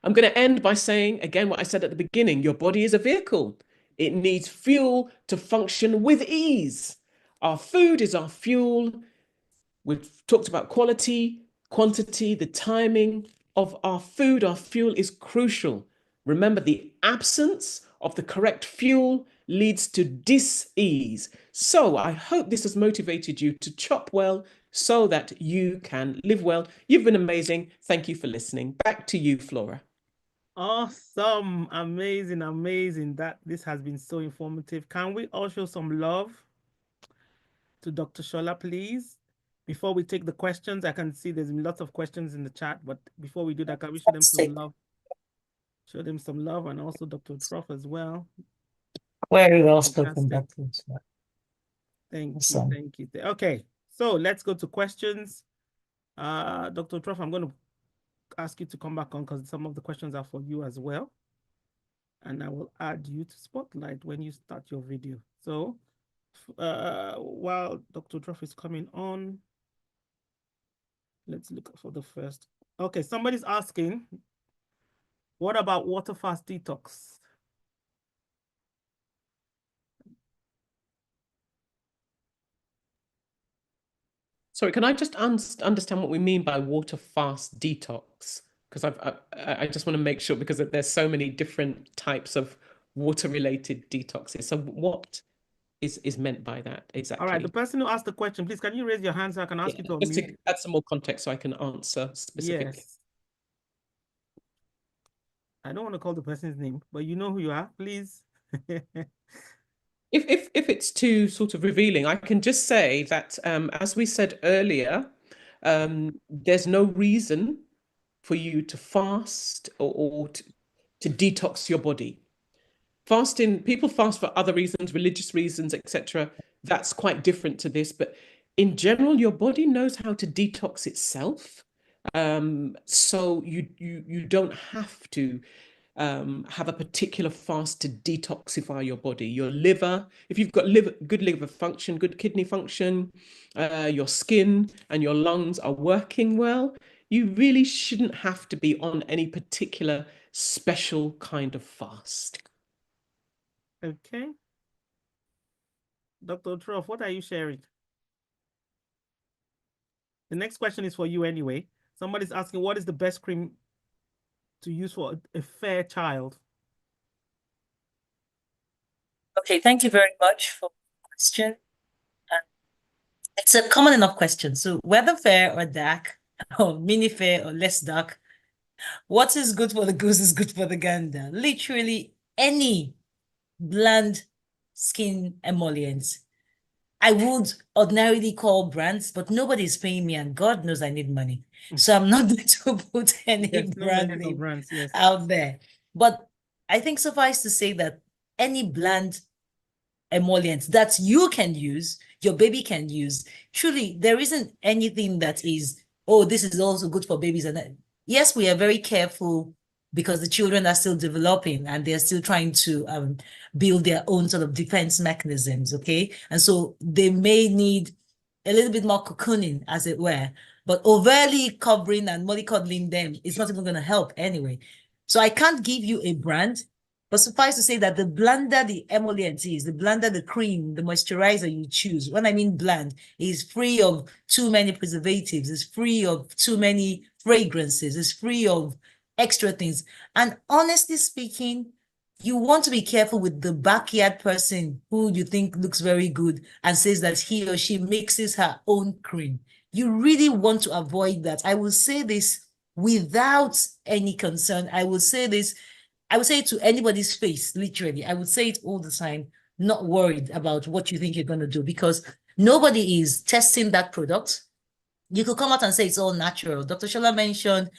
I'm going to end by saying, again, what I said at the beginning, your body is a vehicle. It needs fuel to function with ease. Our food is our fuel. We've talked about quality, quantity, the timing of our food. Our fuel is crucial. Remember, the absence of the correct fuel leads to dis-ease. So I hope this has motivated you to chop well so that you can live well. You've been amazing. Thank you for listening. Back to you, Flora. Awesome. Amazing, amazing. This has been so informative. Can we all show some love to Dr. Shola, please? Before we take the questions, I can see there's lots of questions in the chat, but before we do that, can we show them some love? Show them some love, and also Dr. Truff as well. Very well spoken, Dr. Thank you, thank you. Okay, so let's go to questions. Dr. Truff, I'm going to ask you to come back on because some of the questions are for you as well. And I will add you to Spotlight when you start your video. So while Dr. Truff is coming on, let's look for the first. Okay, somebody's asking, what about water fast detox? Sorry, can I just understand what we mean by water fast detox? Because I just want to make sure, because there's so many different types of water related detoxes. So what is meant by that exactly? All right, the person who asked the question, please, can you raise your hand so I can ask you to just unmute? to add some more context so I can answer specifically. Yes. I don't want to call the person's name, but you know who you are, please. If it's too sort of revealing, I can just say that as we said earlier, there's no reason for you to fast or to detox your body. Fasting, people fast for other reasons, religious reasons, etc. That's quite different to this. But in general, your body knows how to detox itself. So you don't have to have a particular fast to detoxify your body. Your liver, if you've got good liver function, good kidney function, your skin and your lungs are working well, you really shouldn't have to be on any particular special kind of fast. Okay. Dr. Truff, what are you sharing? The next question is for you anyway. Somebody's asking, what is the best cream to use for a fair child? Okay, thank you very much for the question. It's a common enough question. So whether fair or dark, or mini fair or less dark, what is good for the goose is good for the gander. Literally any bland skin emollients. I would ordinarily call brands, but nobody's paying me, and God knows I need money. So I'm not going to put any Yes, no brand mention of name brands, yes. out there. But I think suffice to say that any bland emollients that you can use, your baby can use, truly, there isn't anything that is, oh, this is also good for babies. And that. Yes, we are very careful because the children are still developing and they're still trying to build their own sort of defense mechanisms, okay? And so they may need a little bit more cocooning, as it were, but overly covering and mollycoddling them is not even going to help anyway. So I can't give you a brand, but suffice to say that the blander the emollient is, the blander the cream, the moisturizer you choose, when I mean bland, is free of too many preservatives, it's free of too many fragrances, it's free of extra things. And honestly speaking, you want to be careful with the backyard person who you think looks very good and says that he or she mixes her own cream. You really want to avoid that. I will say this without any concern. I will say this, I would say it to anybody's face, literally. I would say it all the time, not worried about what you think you're going to do, because nobody is testing that product. You could come out and say it's all natural. Dr. Shola mentioned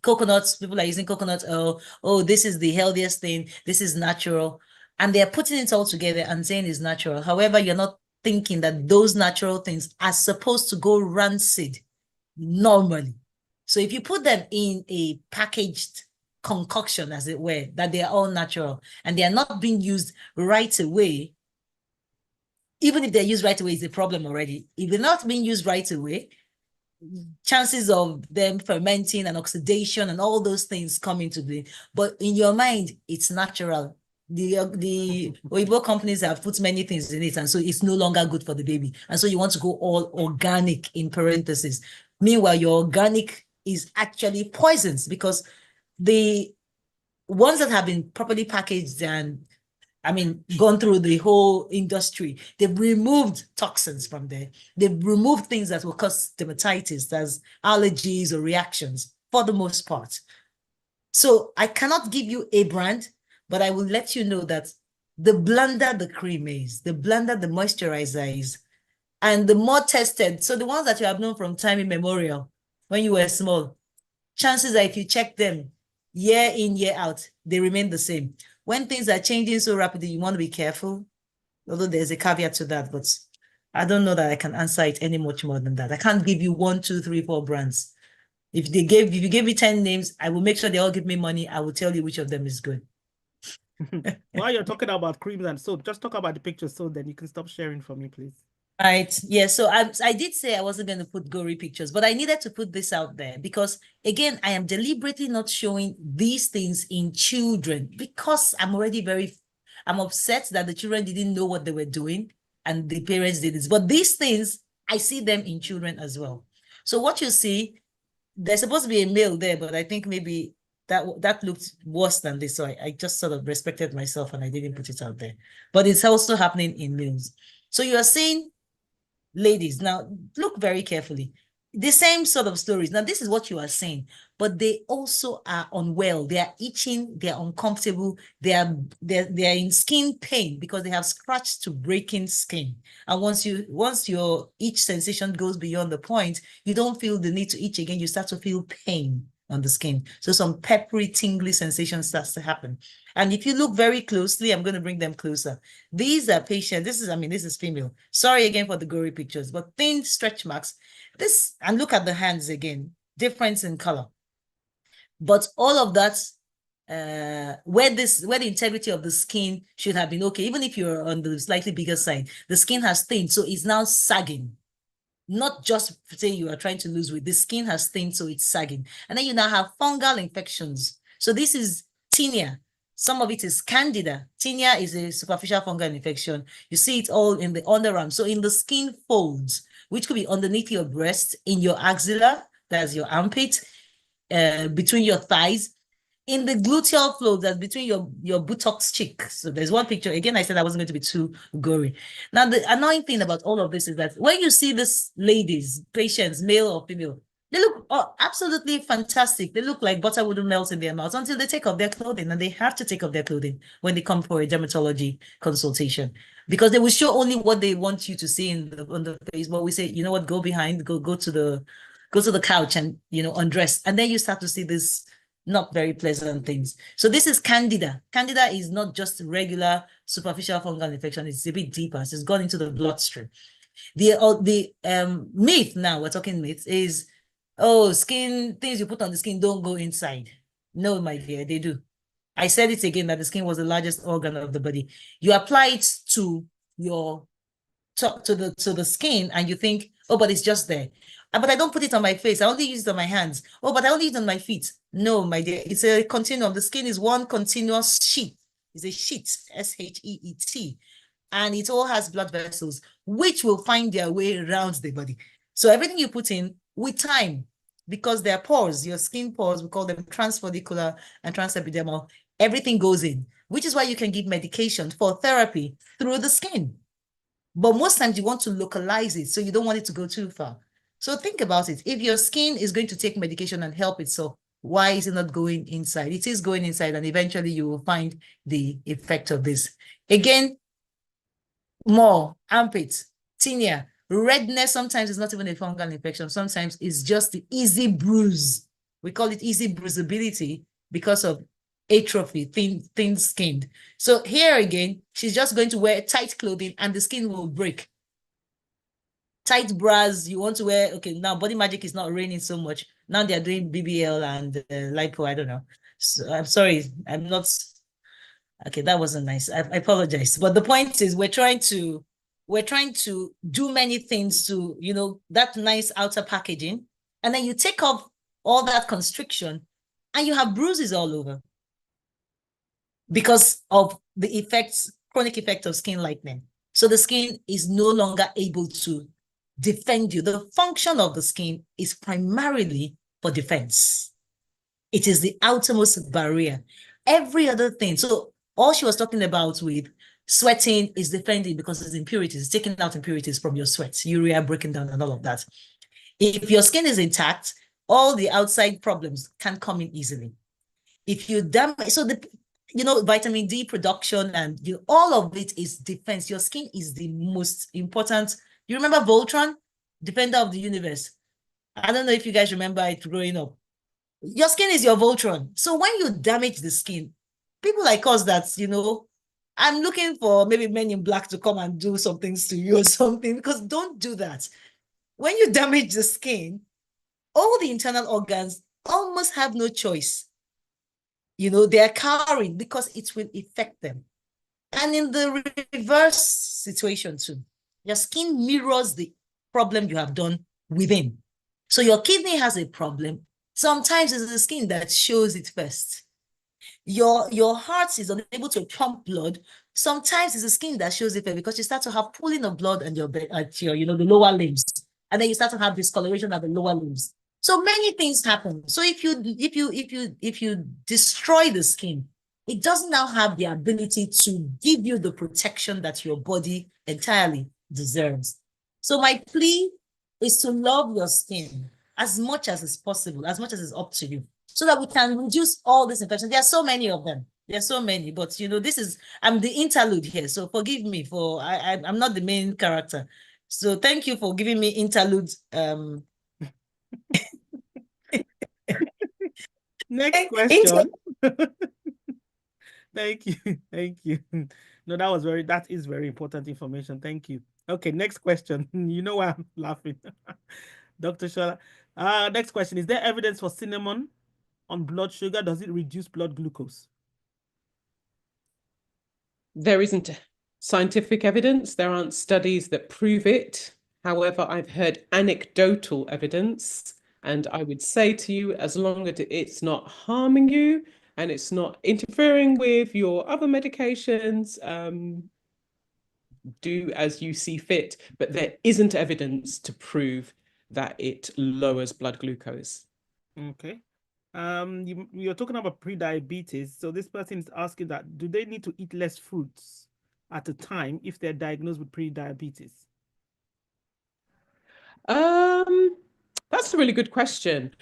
coconuts, people are using coconut oil. Oh, this is the healthiest thing. This is natural. And they're putting it all together and saying it's natural. However, you're not thinking that those natural things are supposed to go rancid normally. So if you put them in a packaged concoction, as it were, that they are all natural and they are not being used right away, even if they're used right away, is a problem already. If they're not being used right away, chances of them fermenting and oxidation and all those things come into play. But in your mind, it's natural. The Weibo companies have put many things in it, and so it's no longer good for the baby. And so you want to go all organic in parentheses. Meanwhile, your organic is actually poisons, because the ones that have been properly packaged and gone through the whole industry, they've removed toxins from there. They've removed things that will cause dermatitis, as allergies or reactions, for the most part. So I cannot give you a brand, but I will let you know that the blander the cream is, the blander the moisturizer is, and the more tested, so the ones that you have known from time immemorial, when you were small, chances are if you check them year in, year out, they remain the same. When things are changing so rapidly, you want to be careful, although there's a caveat to that, but I don't know that I can answer it any much more than that. I can't give you 1, 2, 3, 4 brands. If you gave me 10 names, I will make sure they all give me money. I will tell you which of them is good. While you're talking about creams and soap, just talk about the pictures so then you can stop sharing for me, please. Right. Yeah. So I did say I wasn't going to put gory pictures, but I needed to put this out there because, again, I am deliberately not showing these things in children because I'm upset that the children didn't know what they were doing and the parents did this. But these things, I see them in children as well. So what you see, there's supposed to be a male there, but I think maybe that looked worse than this. So I just sort of respected myself and I didn't put it out there. But it's also happening in males. So you are seeing ladies, now look very carefully, the same sort of stories. Now this is what you are saying, but they also are unwell, they are itching, they are uncomfortable, they are in skin pain because they have scratched to breaking skin. And once your itch sensation goes beyond the point, you don't feel the need to itch again, you start to feel pain. on the skin. So some peppery, tingly sensation starts to happen. And if you look very closely, I'm going to bring them closer. These are patients. This is female. Sorry again for the gory pictures, but thin stretch marks. This, and look at the hands again, difference in color. But all of that, where the integrity of the skin should have been okay, even if you're on the slightly bigger side, the skin has thinned, so it's now sagging. Not just saying you are trying to lose weight, the skin has thinned, so it's sagging. And then you now have fungal infections. So this is tinea. Some of it is candida. Tinea is a superficial fungal infection. You see it all in the underarm. So in the skin folds, which could be underneath your breast, in your axilla, that's your armpit, between your thighs, in the gluteal flow, that's between your buttocks cheek. So there's one picture. Again, I said I wasn't going to be too gory. Now, the annoying thing about all of this is that when you see these ladies, patients, male or female, they look absolutely fantastic. They look like butter wouldn't melt in their mouths until they take off their clothing, and they have to take off their clothing when they come for a dermatology consultation, because they will show only what they want you to see on the face. But we say, you know what, go behind, go to the couch and, you know, undress. And then you start to see this not very pleasant things. So this is candida. Candida is not just regular superficial fungal infection. It's a bit deeper. So it's gone into the bloodstream. The myth, now we're talking myths, is, oh, skin, things you put on the skin don't go inside. No, my dear, they do. I said it again, that the skin was the largest organ of the body. You apply it to your to the skin and you think, oh, but it's just there. But I don't put it on my face. I only use it on my hands. Oh, but I only use it on my feet. No, my dear, it's a continuum. The skin is one continuous sheet. It's a sheet, sheet, and it all has blood vessels, which will find their way around the body. So everything you put in with time, because there are pores, your skin pores, we call them transfollicular and transepidermal, everything goes in, which is why you can give medication for therapy through the skin. But most times you want to localize it, so you don't want it to go too far. So think about it. If your skin is going to take medication and help itself, why is it not going inside? It is going inside, and eventually you will find the effect of this. Again, more armpits, tinea, redness. Sometimes it's not even a fungal infection. Sometimes it's just the easy bruise. We call it easy bruisability because of atrophy, thin-skinned. So here again, she's just going to wear tight clothing and the skin will break. Tight bras, you want to wear, okay, now Body Magic is not raining so much. Now they're doing BBL and lipo, I don't know. So I'm sorry, I'm not, okay, that wasn't nice. I apologize. But the point is we're trying to do many things to, you know, that nice outer packaging. And then you take off all that constriction and you have bruises all over because of the effects, chronic effect of skin lightening. So the skin is no longer able to defend you. The function of the skin is primarily for defense. It is the outermost barrier. Every other thing. So all she was talking about with sweating is defending because it's impurities, it's taking out impurities from your sweat, urea breaking down and all of that. If your skin is intact, all the outside problems can come in easily. If you damage, so the, you know, vitamin D production and all of it is defense. Your skin is the most important. You remember Voltron, Defender of the Universe? I don't know if you guys remember it growing up. Your skin is your Voltron. So when you damage the skin, people like us that, you know, I'm looking for maybe Men in Black to come and do some things to you or something, because don't do that. When you damage the skin, all the internal organs almost have no choice. You know, they're cowering because it will affect them. And in the reverse situation too, your skin mirrors the problem you have done within. So your kidney has a problem. Sometimes it's the skin that shows it first. Your heart is unable to pump blood. Sometimes it's the skin that shows it first because you start to have pooling of blood at your, you know, the lower limbs. And then you start to have discoloration at the lower limbs. So many things happen. So if you destroy the skin, it doesn't now have the ability to give you the protection that your body entirely deserves. So my plea is to love your skin as much as is possible, as much as it's up to you, so that we can reduce all these infections. There are so many of them. There are so many, but you know, I'm the interlude here. So forgive me for, I'm not the main character. So thank you for giving me interlude Next question. Thank you. Thank you. No, that is very important information. Thank you. Okay, next question. You know why I'm laughing. Dr. Shola. Next question. Is there evidence for cinnamon on blood sugar? Does it reduce blood glucose? There isn't scientific evidence. There aren't studies that prove it. However, I've heard anecdotal evidence, and I would say to you, as long as it's not harming you and it's not interfering with your other medications, do as you see fit. But there isn't evidence to prove that it lowers blood glucose. Okay. You're talking about pre-diabetes. So this person is asking that, do they need to eat less fruits at a time if they're diagnosed with pre-diabetes? That's a really good question.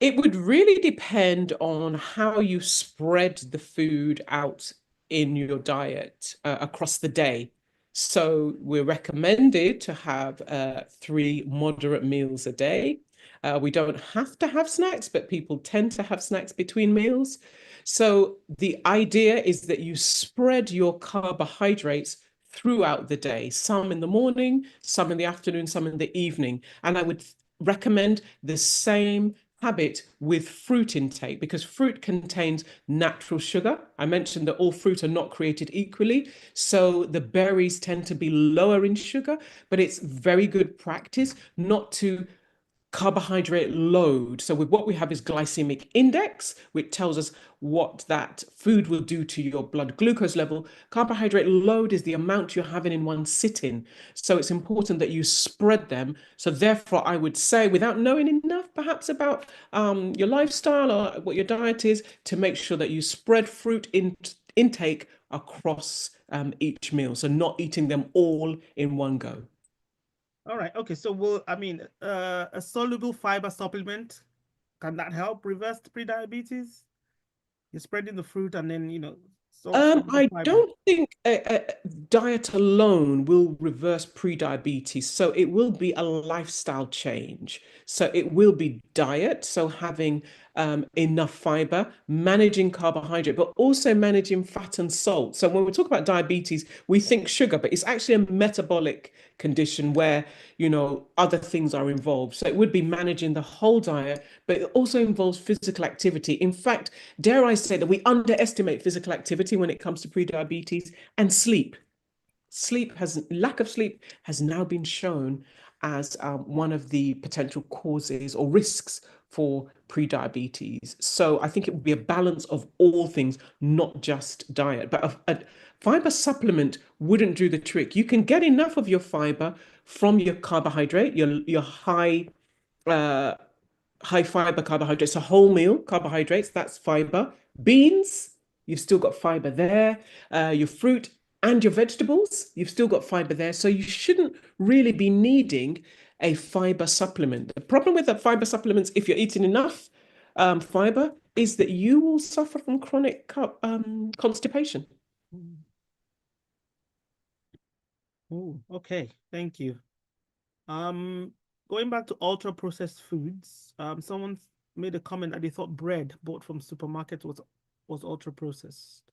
It would really depend on how you spread the food out in your diet across the day. So we're recommended to have 3 moderate meals a day. We don't have to have snacks, but people tend to have snacks between meals. So the idea is that you spread your carbohydrates throughout the day, some in the morning, some in the afternoon, some in the evening. And I would recommend the same habit with fruit intake, because fruit contains natural sugar. I mentioned that all fruit are not created equally. So the berries tend to be lower in sugar, but it's very good practice not to carbohydrate load. So with what we have is glycemic index, which tells us what that food will do to your blood glucose level. Carbohydrate load is the amount you're having in one sitting. So it's important that you spread them. So therefore, I would say, without knowing enough perhaps about your lifestyle or what your diet is, to make sure that you spread fruit intake across each meal. So not eating them all in one go. All right. Okay. So a soluble fiber supplement, can that help reverse pre-diabetes? You're spreading the fruit and then, I don't think a diet alone will reverse pre-diabetes. So it will be a lifestyle change. So it will be diet. So having enough fiber, managing carbohydrate, but also managing fat and salt. So when we talk about diabetes, we think sugar, but it's actually a metabolic condition where, other things are involved. So it would be managing the whole diet, but it also involves physical activity. In fact, dare I say that we underestimate physical activity when it comes to pre-diabetes, and sleep. Lack of sleep has now been shown as one of the potential causes or risks for pre-diabetes. So I think it would be a balance of all things, not just diet. But a fiber supplement wouldn't do the trick. You can get enough of your fiber from your carbohydrate, your high fiber carbohydrates, so whole meal carbohydrates, that's fiber. Beans, you've still got fiber there. Your fruit and your vegetables, you've still got fiber there. So you shouldn't really be needing a fiber supplement. The problem with the fiber supplements, if you're eating enough fiber, is that you will suffer from chronic constipation. Oh, okay. Thank you. Going back to ultra processed foods, someone made a comment that they thought bread bought from supermarkets was ultra processed.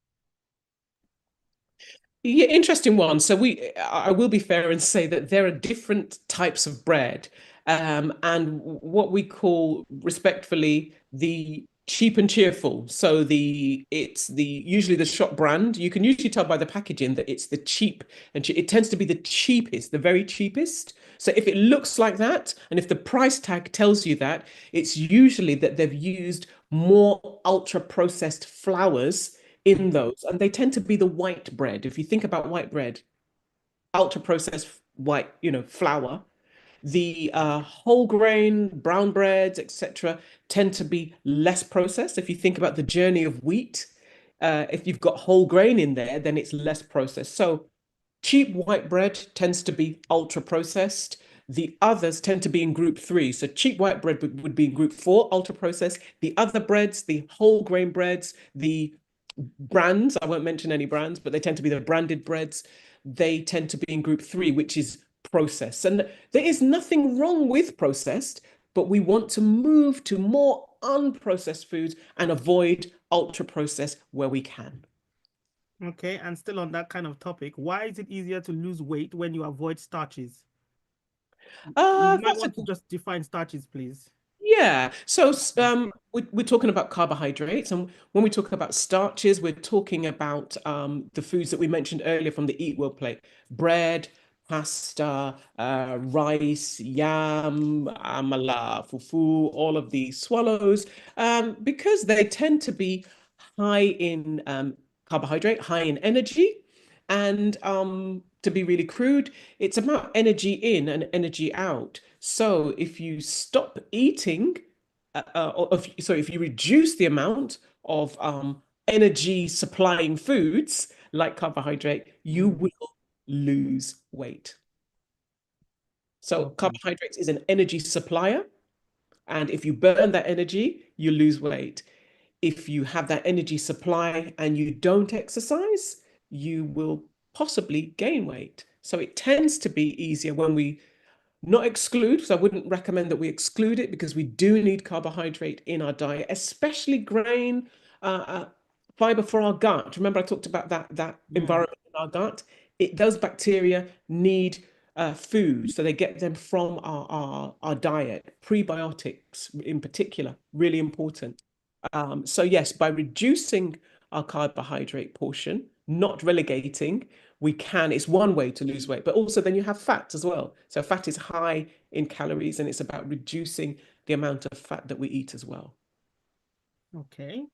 Yeah, interesting one. So I will be fair and say that there are different types of bread, and what we call respectfully the cheap and cheerful. So it's usually the shop brand. You can usually tell by the packaging that it's the cheap, and it tends to be the cheapest, the very cheapest. So if it looks like that, and if the price tag tells you that, it's usually that they've used more ultra processed flours in those, and they tend to be the white bread. If you think about white bread, ultra processed white, flour, the whole grain, brown breads, etc., tend to be less processed. If you think about the journey of wheat, if you've got whole grain in there, then it's less processed. So cheap white bread tends to be ultra processed. The others tend to be in group 3. So cheap white bread would be in group 4, ultra processed. The other breads, the whole grain breads, the brands, I won't mention any brands, but they tend to be the branded breads. They tend to be in group 3, which is processed. And there is nothing wrong with processed, but we want to move to more unprocessed foods and avoid ultra processed where we can. Okay, and still on that kind of topic, why is it easier to lose weight when you avoid starches? You might That's a want to just define starches, please. Yeah, so we're talking about carbohydrates, and when we talk about starches, we're talking about the foods that we mentioned earlier from the Eat Well plate: bread, pasta, rice, yam, amala, fufu, all of these swallows, because they tend to be high in carbohydrate, high in energy, and to be really crude, it's about energy in and energy out. So if you stop eating, if you reduce the amount of energy supplying foods like carbohydrate, you will lose weight. So carbohydrates is an energy supplier. And if you burn that energy, you lose weight. If you have that energy supply and you don't exercise, you will possibly gain weight. So it tends to be easier when we not exclude. So I wouldn't recommend that we exclude it, because we do need carbohydrate in our diet, especially grain, fiber for our gut. Remember I talked about that environment in our gut? Those bacteria need food, so they get them from our diet. Prebiotics in particular, really important. So yes, by reducing our carbohydrate portion, not relegating, it's one way to lose weight, but also then you have fat as well. So fat is high in calories, and it's about reducing the amount of fat that we eat as well. Okay.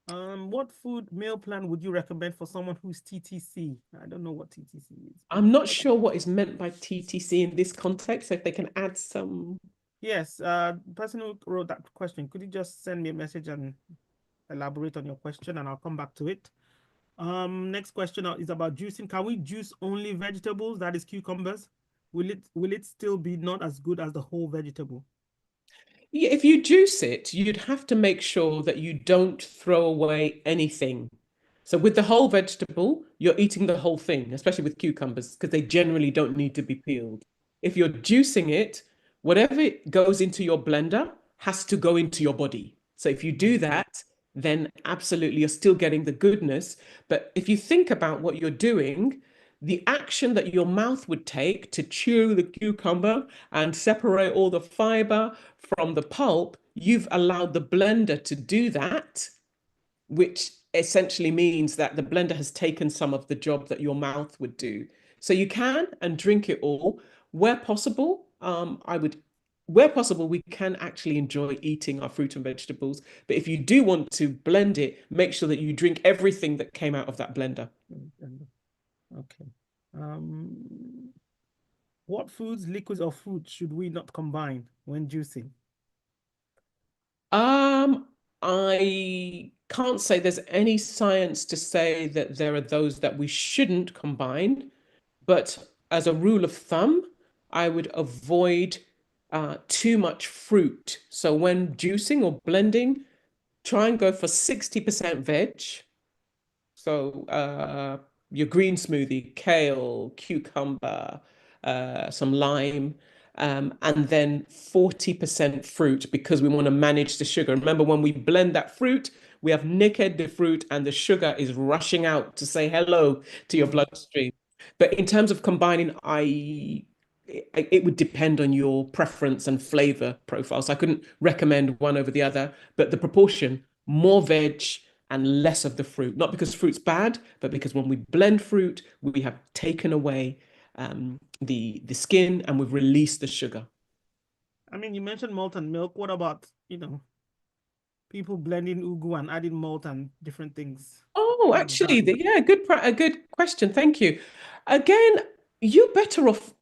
What food meal plan would you recommend for someone who's TTC? I don't know what TTC is. I'm not sure what is meant by TTC in this context, so if they can add some. Yes, the person who wrote that question, could you just send me a message and elaborate on your question, and I'll come back to it. Next question is about juicing. Can we juice only vegetables, that is cucumbers? Will it still be not as good as the whole vegetable? Yeah, if you juice it, you'd have to make sure that you don't throw away anything. So with the whole vegetable, you're eating the whole thing, especially with cucumbers, because they generally don't need to be peeled. If you're juicing it, whatever goes into your blender has to go into your body. So if you do that, then absolutely you're still getting the goodness. But if you think about what you're doing, the action that your mouth would take to chew the cucumber and separate all the fiber from the pulp, you've allowed the blender to do that, which essentially means that the blender has taken some of the job that your mouth would do. So you can and drink it all. Where possible, we can actually enjoy eating our fruit and vegetables. But if you do want to blend it, make sure that you drink everything that came out of that blender. Okay. What foods, liquids, or fruits should we not combine when juicing? I can't say there's any science to say that there are those that we shouldn't combine, but as a rule of thumb, I would avoid too much fruit. So when juicing or blending, try and go for 60% veg. So your green smoothie, kale, cucumber, some lime, and then 40% fruit, because we want to manage the sugar. Remember, when we blend that fruit, we have nicked the fruit and the sugar is rushing out to say hello to your bloodstream. But in terms of combining, it would depend on your preference and flavor profile. So I couldn't recommend one over the other, but the proportion, more veg and less of the fruit, not because fruit's bad, but because when we blend fruit, we have taken away the skin and we've released the sugar. I mean, you mentioned malt and milk. What about, people blending ugu and adding malt and different things? Oh, actually, a good question. Thank you. Again, you're better off,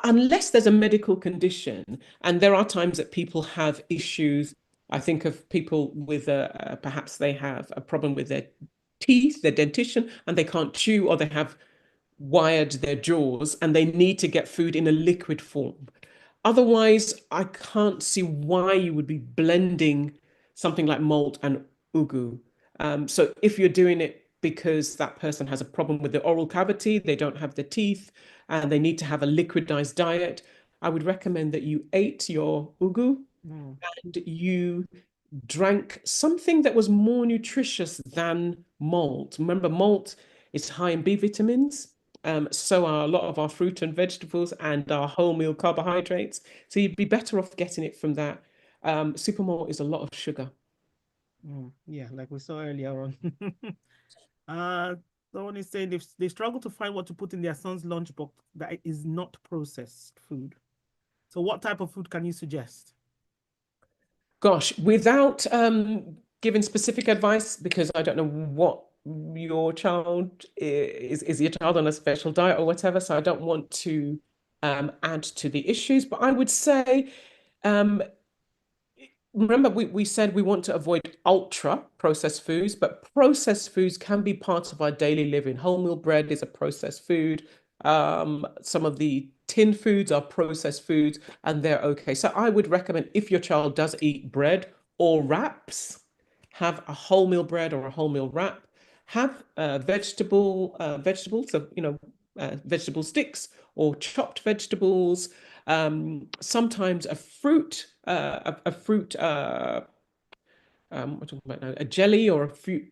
unless there's a medical condition, and there are times that people have issues. I think of people with perhaps they have a problem with their teeth, their dentition, and they can't chew, or they have wired their jaws and they need to get food in a liquid form. Otherwise, I can't see why you would be blending something like malt and ugu. So if you're doing it because that person has a problem with the oral cavity, they don't have the teeth, and they need to have a liquidized diet, I would recommend that you ate your ugu and you drank something that was more nutritious than malt. Remember, malt is high in B vitamins. So are a lot of our fruit and vegetables and our wholemeal carbohydrates. So you'd be better off getting it from that. Super malt is a lot of sugar. Yeah, like we saw earlier on. Someone is saying they struggle to find what to put in their son's lunchbox that is not processed food. So what type of food can you suggest? Gosh, without giving specific advice, because I don't know what your child is your child on a special diet or whatever, so I don't want to add to the issues, but I would say remember we said we want to avoid ultra processed foods, but processed foods can be part of our daily living. Wholemeal bread is a processed food. Some of the tin foods are processed foods and they're okay. So I would recommend, if your child does eat bread or wraps, have a wholemeal bread or a wholemeal wrap. Have vegetables, so vegetable sticks or chopped vegetables. Sometimes a fruit, what am I talking about now? A jelly or a fruit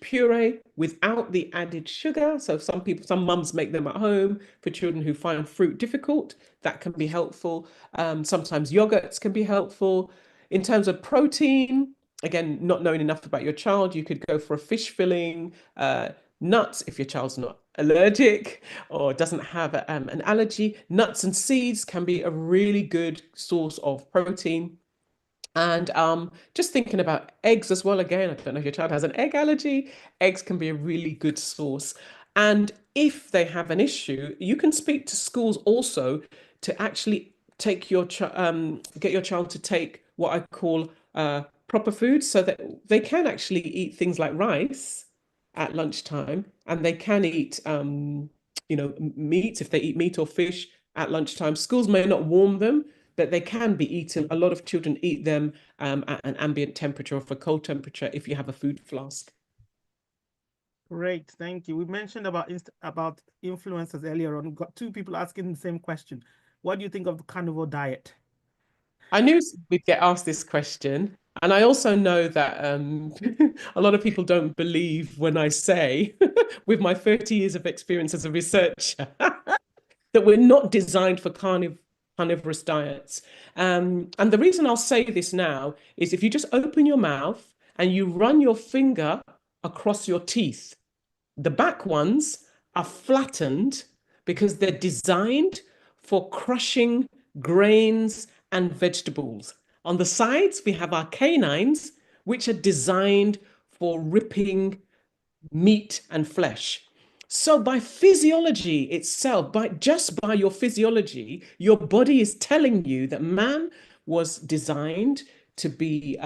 puree without the added sugar. So some mums make them at home for children who find fruit difficult. That can be helpful. Sometimes yogurts can be helpful. In terms of protein, again, not knowing enough about your child, you could go for a fish filling, nuts if your child's not allergic or doesn't have an allergy. Nuts and seeds can be a really good source of protein. And just thinking about eggs as well. Again, I don't know if your child has an egg allergy. Eggs can be a really good source. And if they have an issue, you can speak to schools also to actually take your get your child to take what I call proper food, so that they can actually eat things like rice at lunchtime, and they can eat meat if they eat meat or fish at lunchtime. Schools may not warm them, but they can be eaten. A lot of children eat them at an ambient temperature or for cold temperature if you have a food flask. Great, thank you. We mentioned about influencers earlier on. We've got two people asking the same question. What do you think of the carnivore diet? I knew we'd get asked this question. And I also know that a lot of people don't believe when I say, with my 30 years of experience as a researcher, that we're not designed for carnivorous diets. And the reason I'll say this now is if you just open your mouth and you run your finger across your teeth, the back ones are flattened because they're designed for crushing grains and vegetables. On the sides, we have our canines, which are designed for ripping meat and flesh. So by physiology itself, just by your physiology, your body is telling you that man was designed to be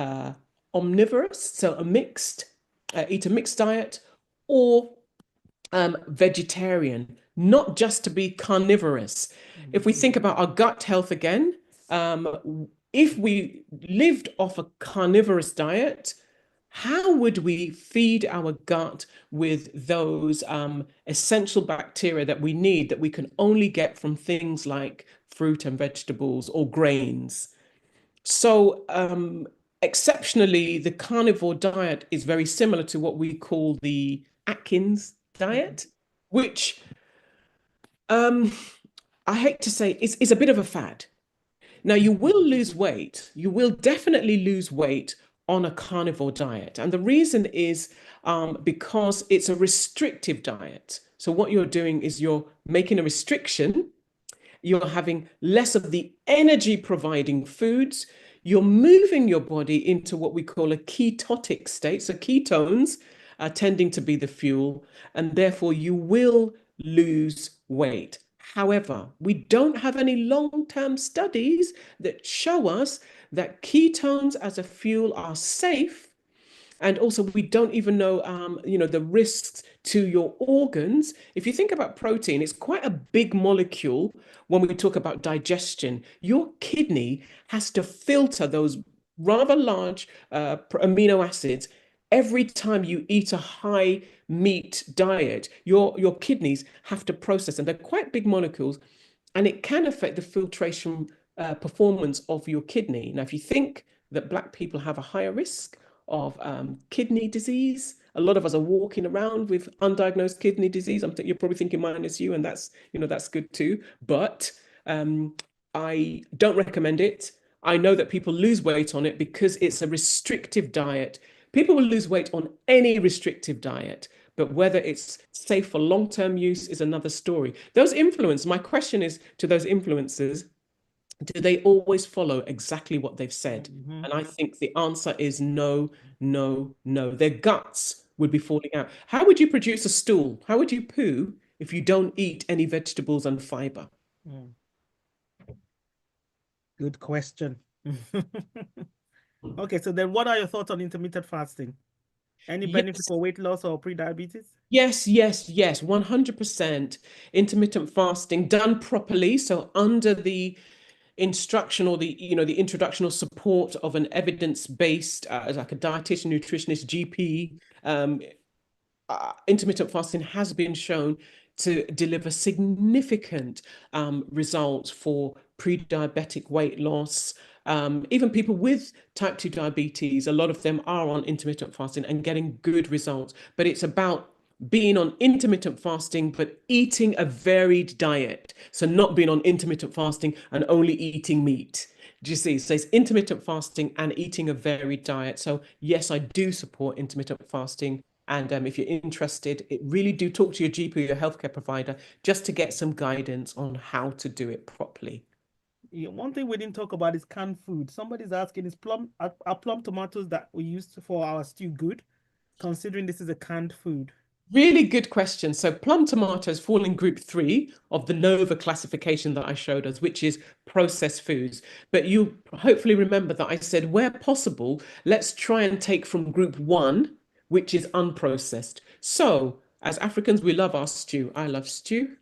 omnivorous, so eat a mixed diet, or vegetarian, not just to be carnivorous. If we think about our gut health again, if we lived off a carnivorous diet, how would we feed our gut with those essential bacteria that we need, that we can only get from things like fruit and vegetables or grains? So exceptionally, the carnivore diet is very similar to what we call the Atkins diet, which I hate to say is a bit of a fad. Now, you will lose weight. You will definitely lose weight on a carnivore diet. And the reason is because it's a restrictive diet. So what you're doing is you're making a restriction. You're having less of the energy providing foods. You're moving your body into what we call a ketotic state. So ketones are tending to be the fuel, and therefore you will lose weight. However, we don't have any long-term studies that show us that ketones as a fuel are safe. And also, we don't even know, the risks to your organs. If you think about protein, it's quite a big molecule when we talk about digestion. Your kidney has to filter those rather large amino acids every time you eat a high meat diet. Your kidneys have to process them. They're quite big molecules, and it can affect the filtration performance of your kidney. Now, if you think that Black people have a higher risk of kidney disease, a lot of us are walking around with undiagnosed kidney disease. You're probably thinking mine is you, and that's, you know, that's good too. But I don't recommend it. I know that people lose weight on it because it's a restrictive diet. People will lose weight on any restrictive diet, but whether it's safe for long-term use is another story. Those influencers, my question is to those influencers, do they always follow exactly what they've said? And I think the answer is no, no, no. Their guts would be falling out. How would you produce a stool? How would you poo if you don't eat any vegetables and fiber? Good question. Okay, so then what are your thoughts on intermittent fasting? Any benefit for weight loss or pre-diabetes? Yes, yes, yes, 100%. Intermittent fasting done properly, so under the instruction or the, you know, the introduction or support of an evidence-based, like a dietitian, nutritionist, GP, intermittent fasting has been shown to deliver significant results for pre-diabetic weight loss. Even people with type 2 diabetes, a lot of them are on intermittent fasting and getting good results. But it's about being on intermittent fasting, but eating a varied diet. So not being on intermittent fasting and only eating meat. Do you see? So it's intermittent fasting and eating a varied diet. So yes, I do support intermittent fasting. And if you're interested, really do talk to your GP or your healthcare provider just to get some guidance on how to do it properly. Yeah, one thing we didn't talk about is canned food. Somebody's asking, are plum tomatoes that we used for our stew good, considering this is a canned food? Really good question. So plum tomatoes fall in group 3 of the NOVA classification that I showed us, which is processed foods. But you hopefully remember that I said, where possible, let's try and take from group 1, which is unprocessed. So as Africans, we love our stew. I love stew.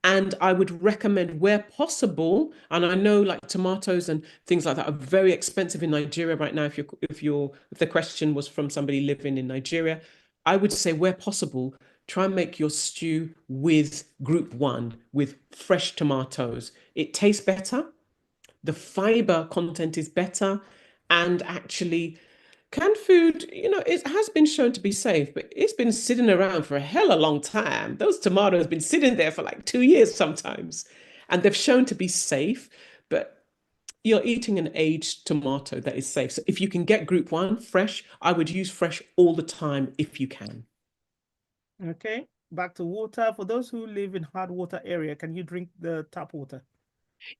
And I would recommend where possible, and I know like tomatoes and things like that are very expensive in Nigeria right now. If the question was from somebody living in Nigeria, I would say where possible, try and make your stew with group 1, with fresh tomatoes. It tastes better. The fiber content is better. And actually, canned food, you know, it has been shown to be safe, but it's been sitting around for a hell of a long time. Those tomatoes have been sitting there for like 2 years sometimes, and they've shown to be safe, but you're eating an aged tomato that is safe. So if you can get group 1 fresh, I would use fresh all the time if you can. Okay, back to water. For those who live in hard water area, can you drink the tap water?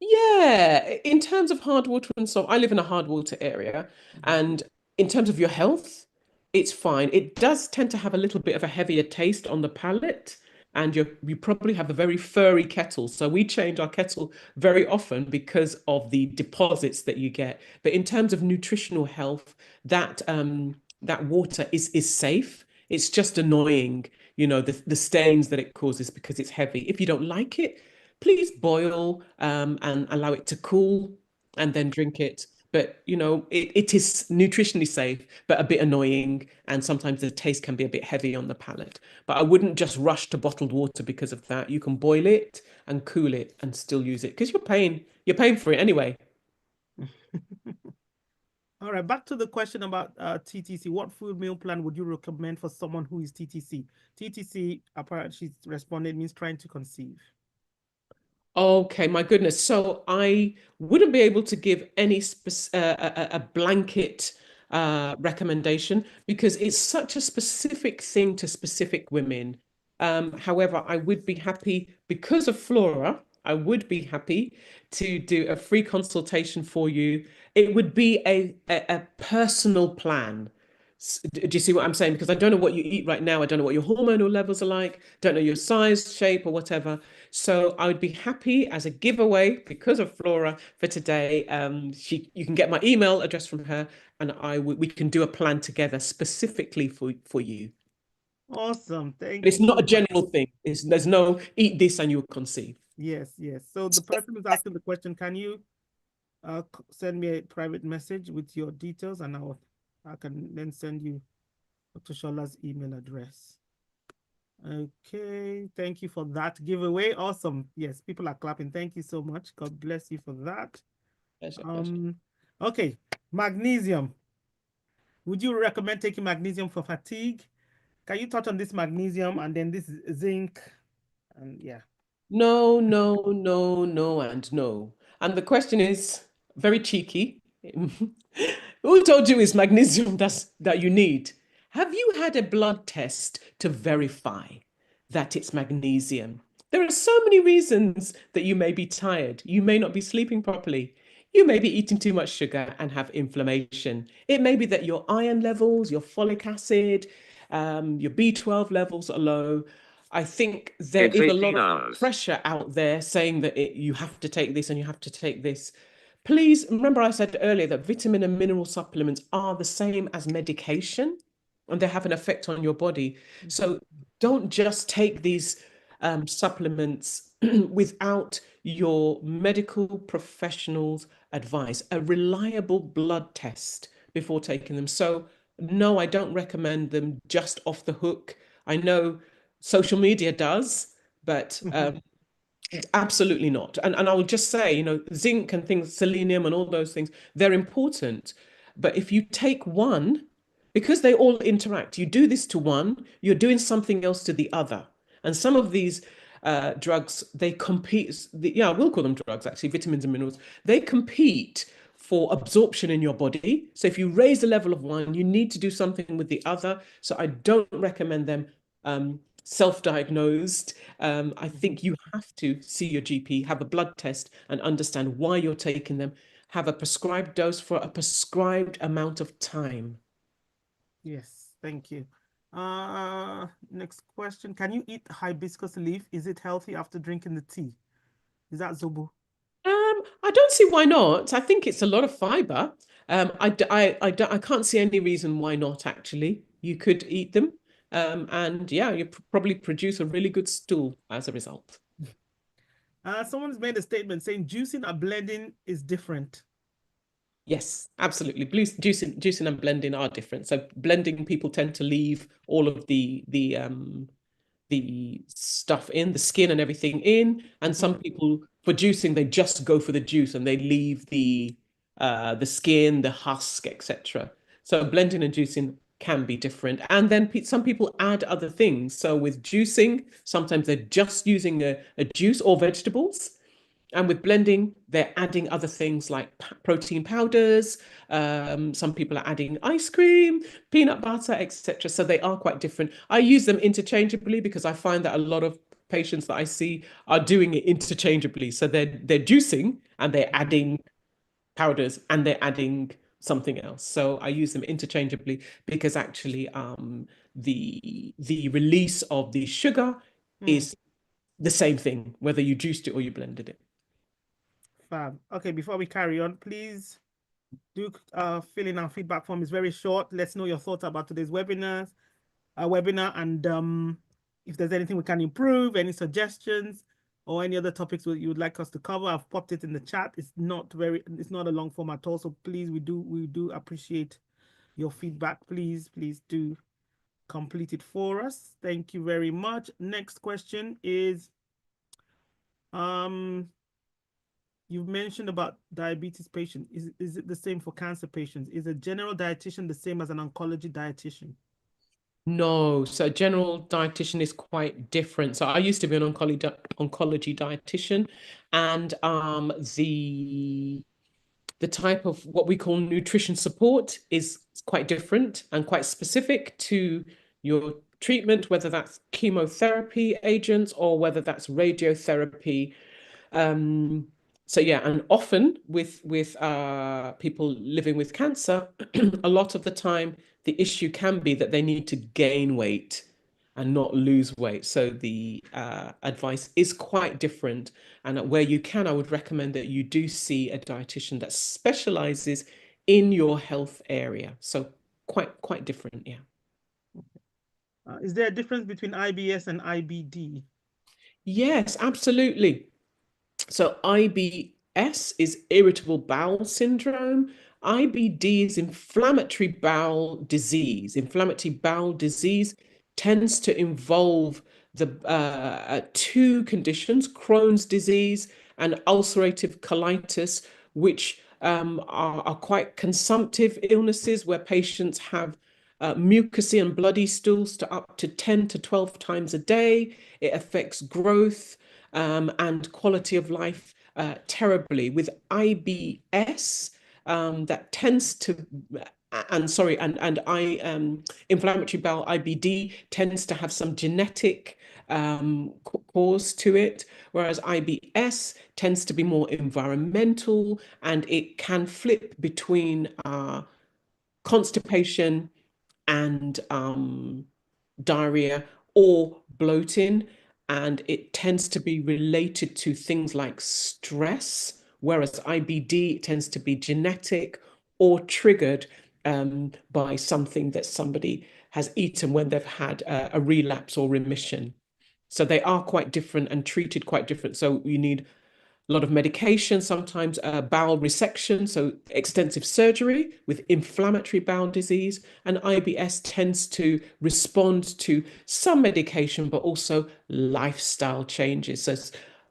Yeah, in terms of hard water and so I live in a hard water area, and in terms of your health, it's fine. It does tend to have a little bit of a heavier taste on the palate, and you probably have a very furry kettle. So we change our kettle very often because of the deposits that you get. But in terms of nutritional health, that that water is safe. It's just annoying, you know, the stains that it causes because it's heavy. If you don't like it, please boil and allow it to cool and then drink it. But, you know, it is nutritionally safe, but a bit annoying. And sometimes the taste can be a bit heavy on the palate. But I wouldn't just rush to bottled water because of that. You can boil it and cool it and still use it because you're paying for it anyway. All right, back to the question about TTC. What food meal plan would you recommend for someone who is TTC? TTC, apparently she's responded, means trying to conceive. Okay, my goodness. So I wouldn't be able to give any a blanket recommendation because it's such a specific thing to specific women. However, I would be happy because of Flora. I would be happy to do a free consultation for you. It would be a personal plan. Do you see what I'm saying? Because I don't know what you eat right now. I don't know what your hormonal levels are like. Don't know your size, shape, or whatever. So I would be happy as a giveaway because of Flora for today. You can get my email address from her, and we can do a plan together specifically for you. Awesome, thank But it's you. not a general thing. There's no eat this and you'll conceive. Yes, yes. So the person who's asking the question, can you send me a private message with your details, and I can then send you Dr. Shola's email address. Okay, thank you for that giveaway. Awesome. Yes, people are clapping. Thank you so much. God bless you for that. Pleasure, pleasure. Okay, magnesium. Would you recommend taking magnesium for fatigue? Can you touch on this magnesium and then this zinc? And yeah. No, no, no, no, and no. And the question is very cheeky. Who told you it's magnesium that you need? Have you had a blood test to verify that it's magnesium? There are so many reasons that you may be tired. You may not be sleeping properly. You may be eating too much sugar and have inflammation. It may be that your iron levels, your folic acid, your B12 levels are low. I think there is a lot of pressure out there saying that you have to take this and you have to take this. Please remember I said earlier that vitamin and mineral supplements are the same as medication and they have an effect on your body. So don't just take these supplements without your medical professional's advice, a reliable blood test before taking them. So no, I don't recommend them just off the hook. I know social media does, but absolutely not. And I will just say, you know, zinc and things, selenium and all those things, they're important. But if you take one, because they all interact, you do this to one, you're doing something else to the other. And some of these drugs, they compete, yeah, we'll call them drugs actually, vitamins and minerals, they compete for absorption in your body. So if you raise the level of one, you need to do something with the other. So I don't recommend them self-diagnosed. I think you have to see your GP, have a blood test and understand why you're taking them, have a prescribed dose for a prescribed amount of time. Yes, thank you. Next question. Can you eat hibiscus leaf? Is it healthy after drinking the tea? Is that Zobo? I don't see why not. I think it's a lot of fiber. I can't see any reason why not, actually. You could eat them. And yeah, you probably produce a really good stool as a result. Someone's made a statement saying juicing and blending is different. Yes, absolutely. Juicing and blending are different. So blending, people tend to leave all of the stuff in, the skin and everything in, and some people for juicing, they just go for the juice and they leave the skin, the husk, etc. So blending and juicing can be different. And then some people add other things. So with juicing, sometimes they're just using a juice or vegetables. And with blending, they're adding other things like protein powders. Some people are adding ice cream, peanut butter, etc. So they are quite different. I use them interchangeably because I find that a lot of patients that I see are doing it interchangeably. So they're juicing and they're adding powders and they're adding something else. So I use them interchangeably because actually the release of the sugar is the same thing, whether you juiced it or you blended it. Fab. Okay, before we carry on, please do fill in our feedback form. It's very short. Let's know your thoughts about today's webinar, and if there's anything we can improve, any suggestions, or any other topics you would like us to cover. I've popped it in the chat. It's not a long form at all. So please, we do appreciate your feedback. Please do complete it for us. Thank you very much. Next question is you've mentioned about diabetes patients. Is it the same for cancer patients? Is a general dietitian the same as an oncology dietitian? No, so a general dietitian is quite different. So I used to be an oncology dietitian, and the type of what we call nutrition support is quite different and quite specific to your treatment, whether that's chemotherapy agents or whether that's radiotherapy. So yeah, and often with people living with cancer, a lot of the time the issue can be that they need to gain weight and not lose weight. So the advice is quite different. And where you can, I would recommend that you do see a dietitian that specializes in your health area. So quite different, yeah. Is there a difference between IBS and IBD? Yes, absolutely. So IBS is irritable bowel syndrome. IBD is inflammatory bowel disease. Inflammatory bowel disease tends to involve the two conditions, Crohn's disease and ulcerative colitis, which are quite consumptive illnesses where patients have mucousy and bloody stools to up to 10 to 12 times a day. It affects growth and quality of life terribly. With IBS, that tends to, inflammatory bowel, IBD, tends to have some genetic cause to it, whereas IBS tends to be more environmental, and it can flip between constipation and diarrhea or bloating, and it tends to be related to things like stress, whereas IBD tends to be genetic or triggered by something that somebody has eaten when they've had a relapse or remission. So they are quite different and treated quite different. So you need a lot of medication, sometimes bowel resection, so extensive surgery with inflammatory bowel disease. And IBS tends to respond to some medication, but also lifestyle changes. So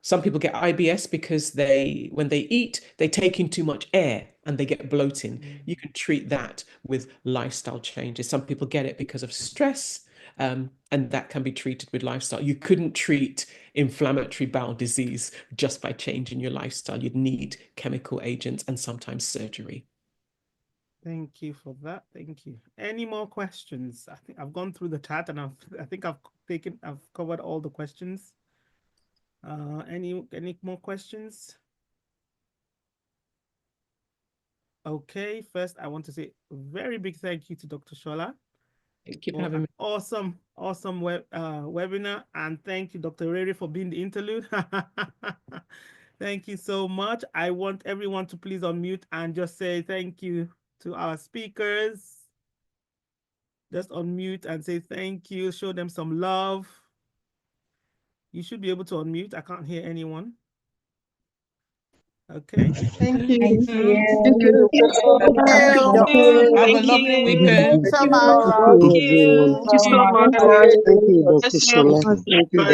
some people get IBS because when they eat, they take in too much air and they get bloating. You can treat that with lifestyle changes. Some people get it because of stress, and that can be treated with lifestyle. You couldn't treat inflammatory bowel disease just by changing your lifestyle. You'd need chemical agents and sometimes surgery. Thank you for that. Thank you. Any more questions? I think I've gone through the chat and I've covered all the questions. Any more questions? Okay, first I want to say a very big thank you to Dr. Shola. Thank you for having me. Awesome webinar, and thank you, Dr. Rere, for being the interlude. Thank you so much. I want everyone to please unmute and just say thank you to our speakers. Just unmute and say thank you. Show them some love. You should be able to unmute. I can't hear anyone. Okay. Thank you. Thank you. Thank you. Thank you. Have a lovely weekend. Thanks so much. All right. Thank you so much. Thank you. Thank you, Dr. Shola. Thank you,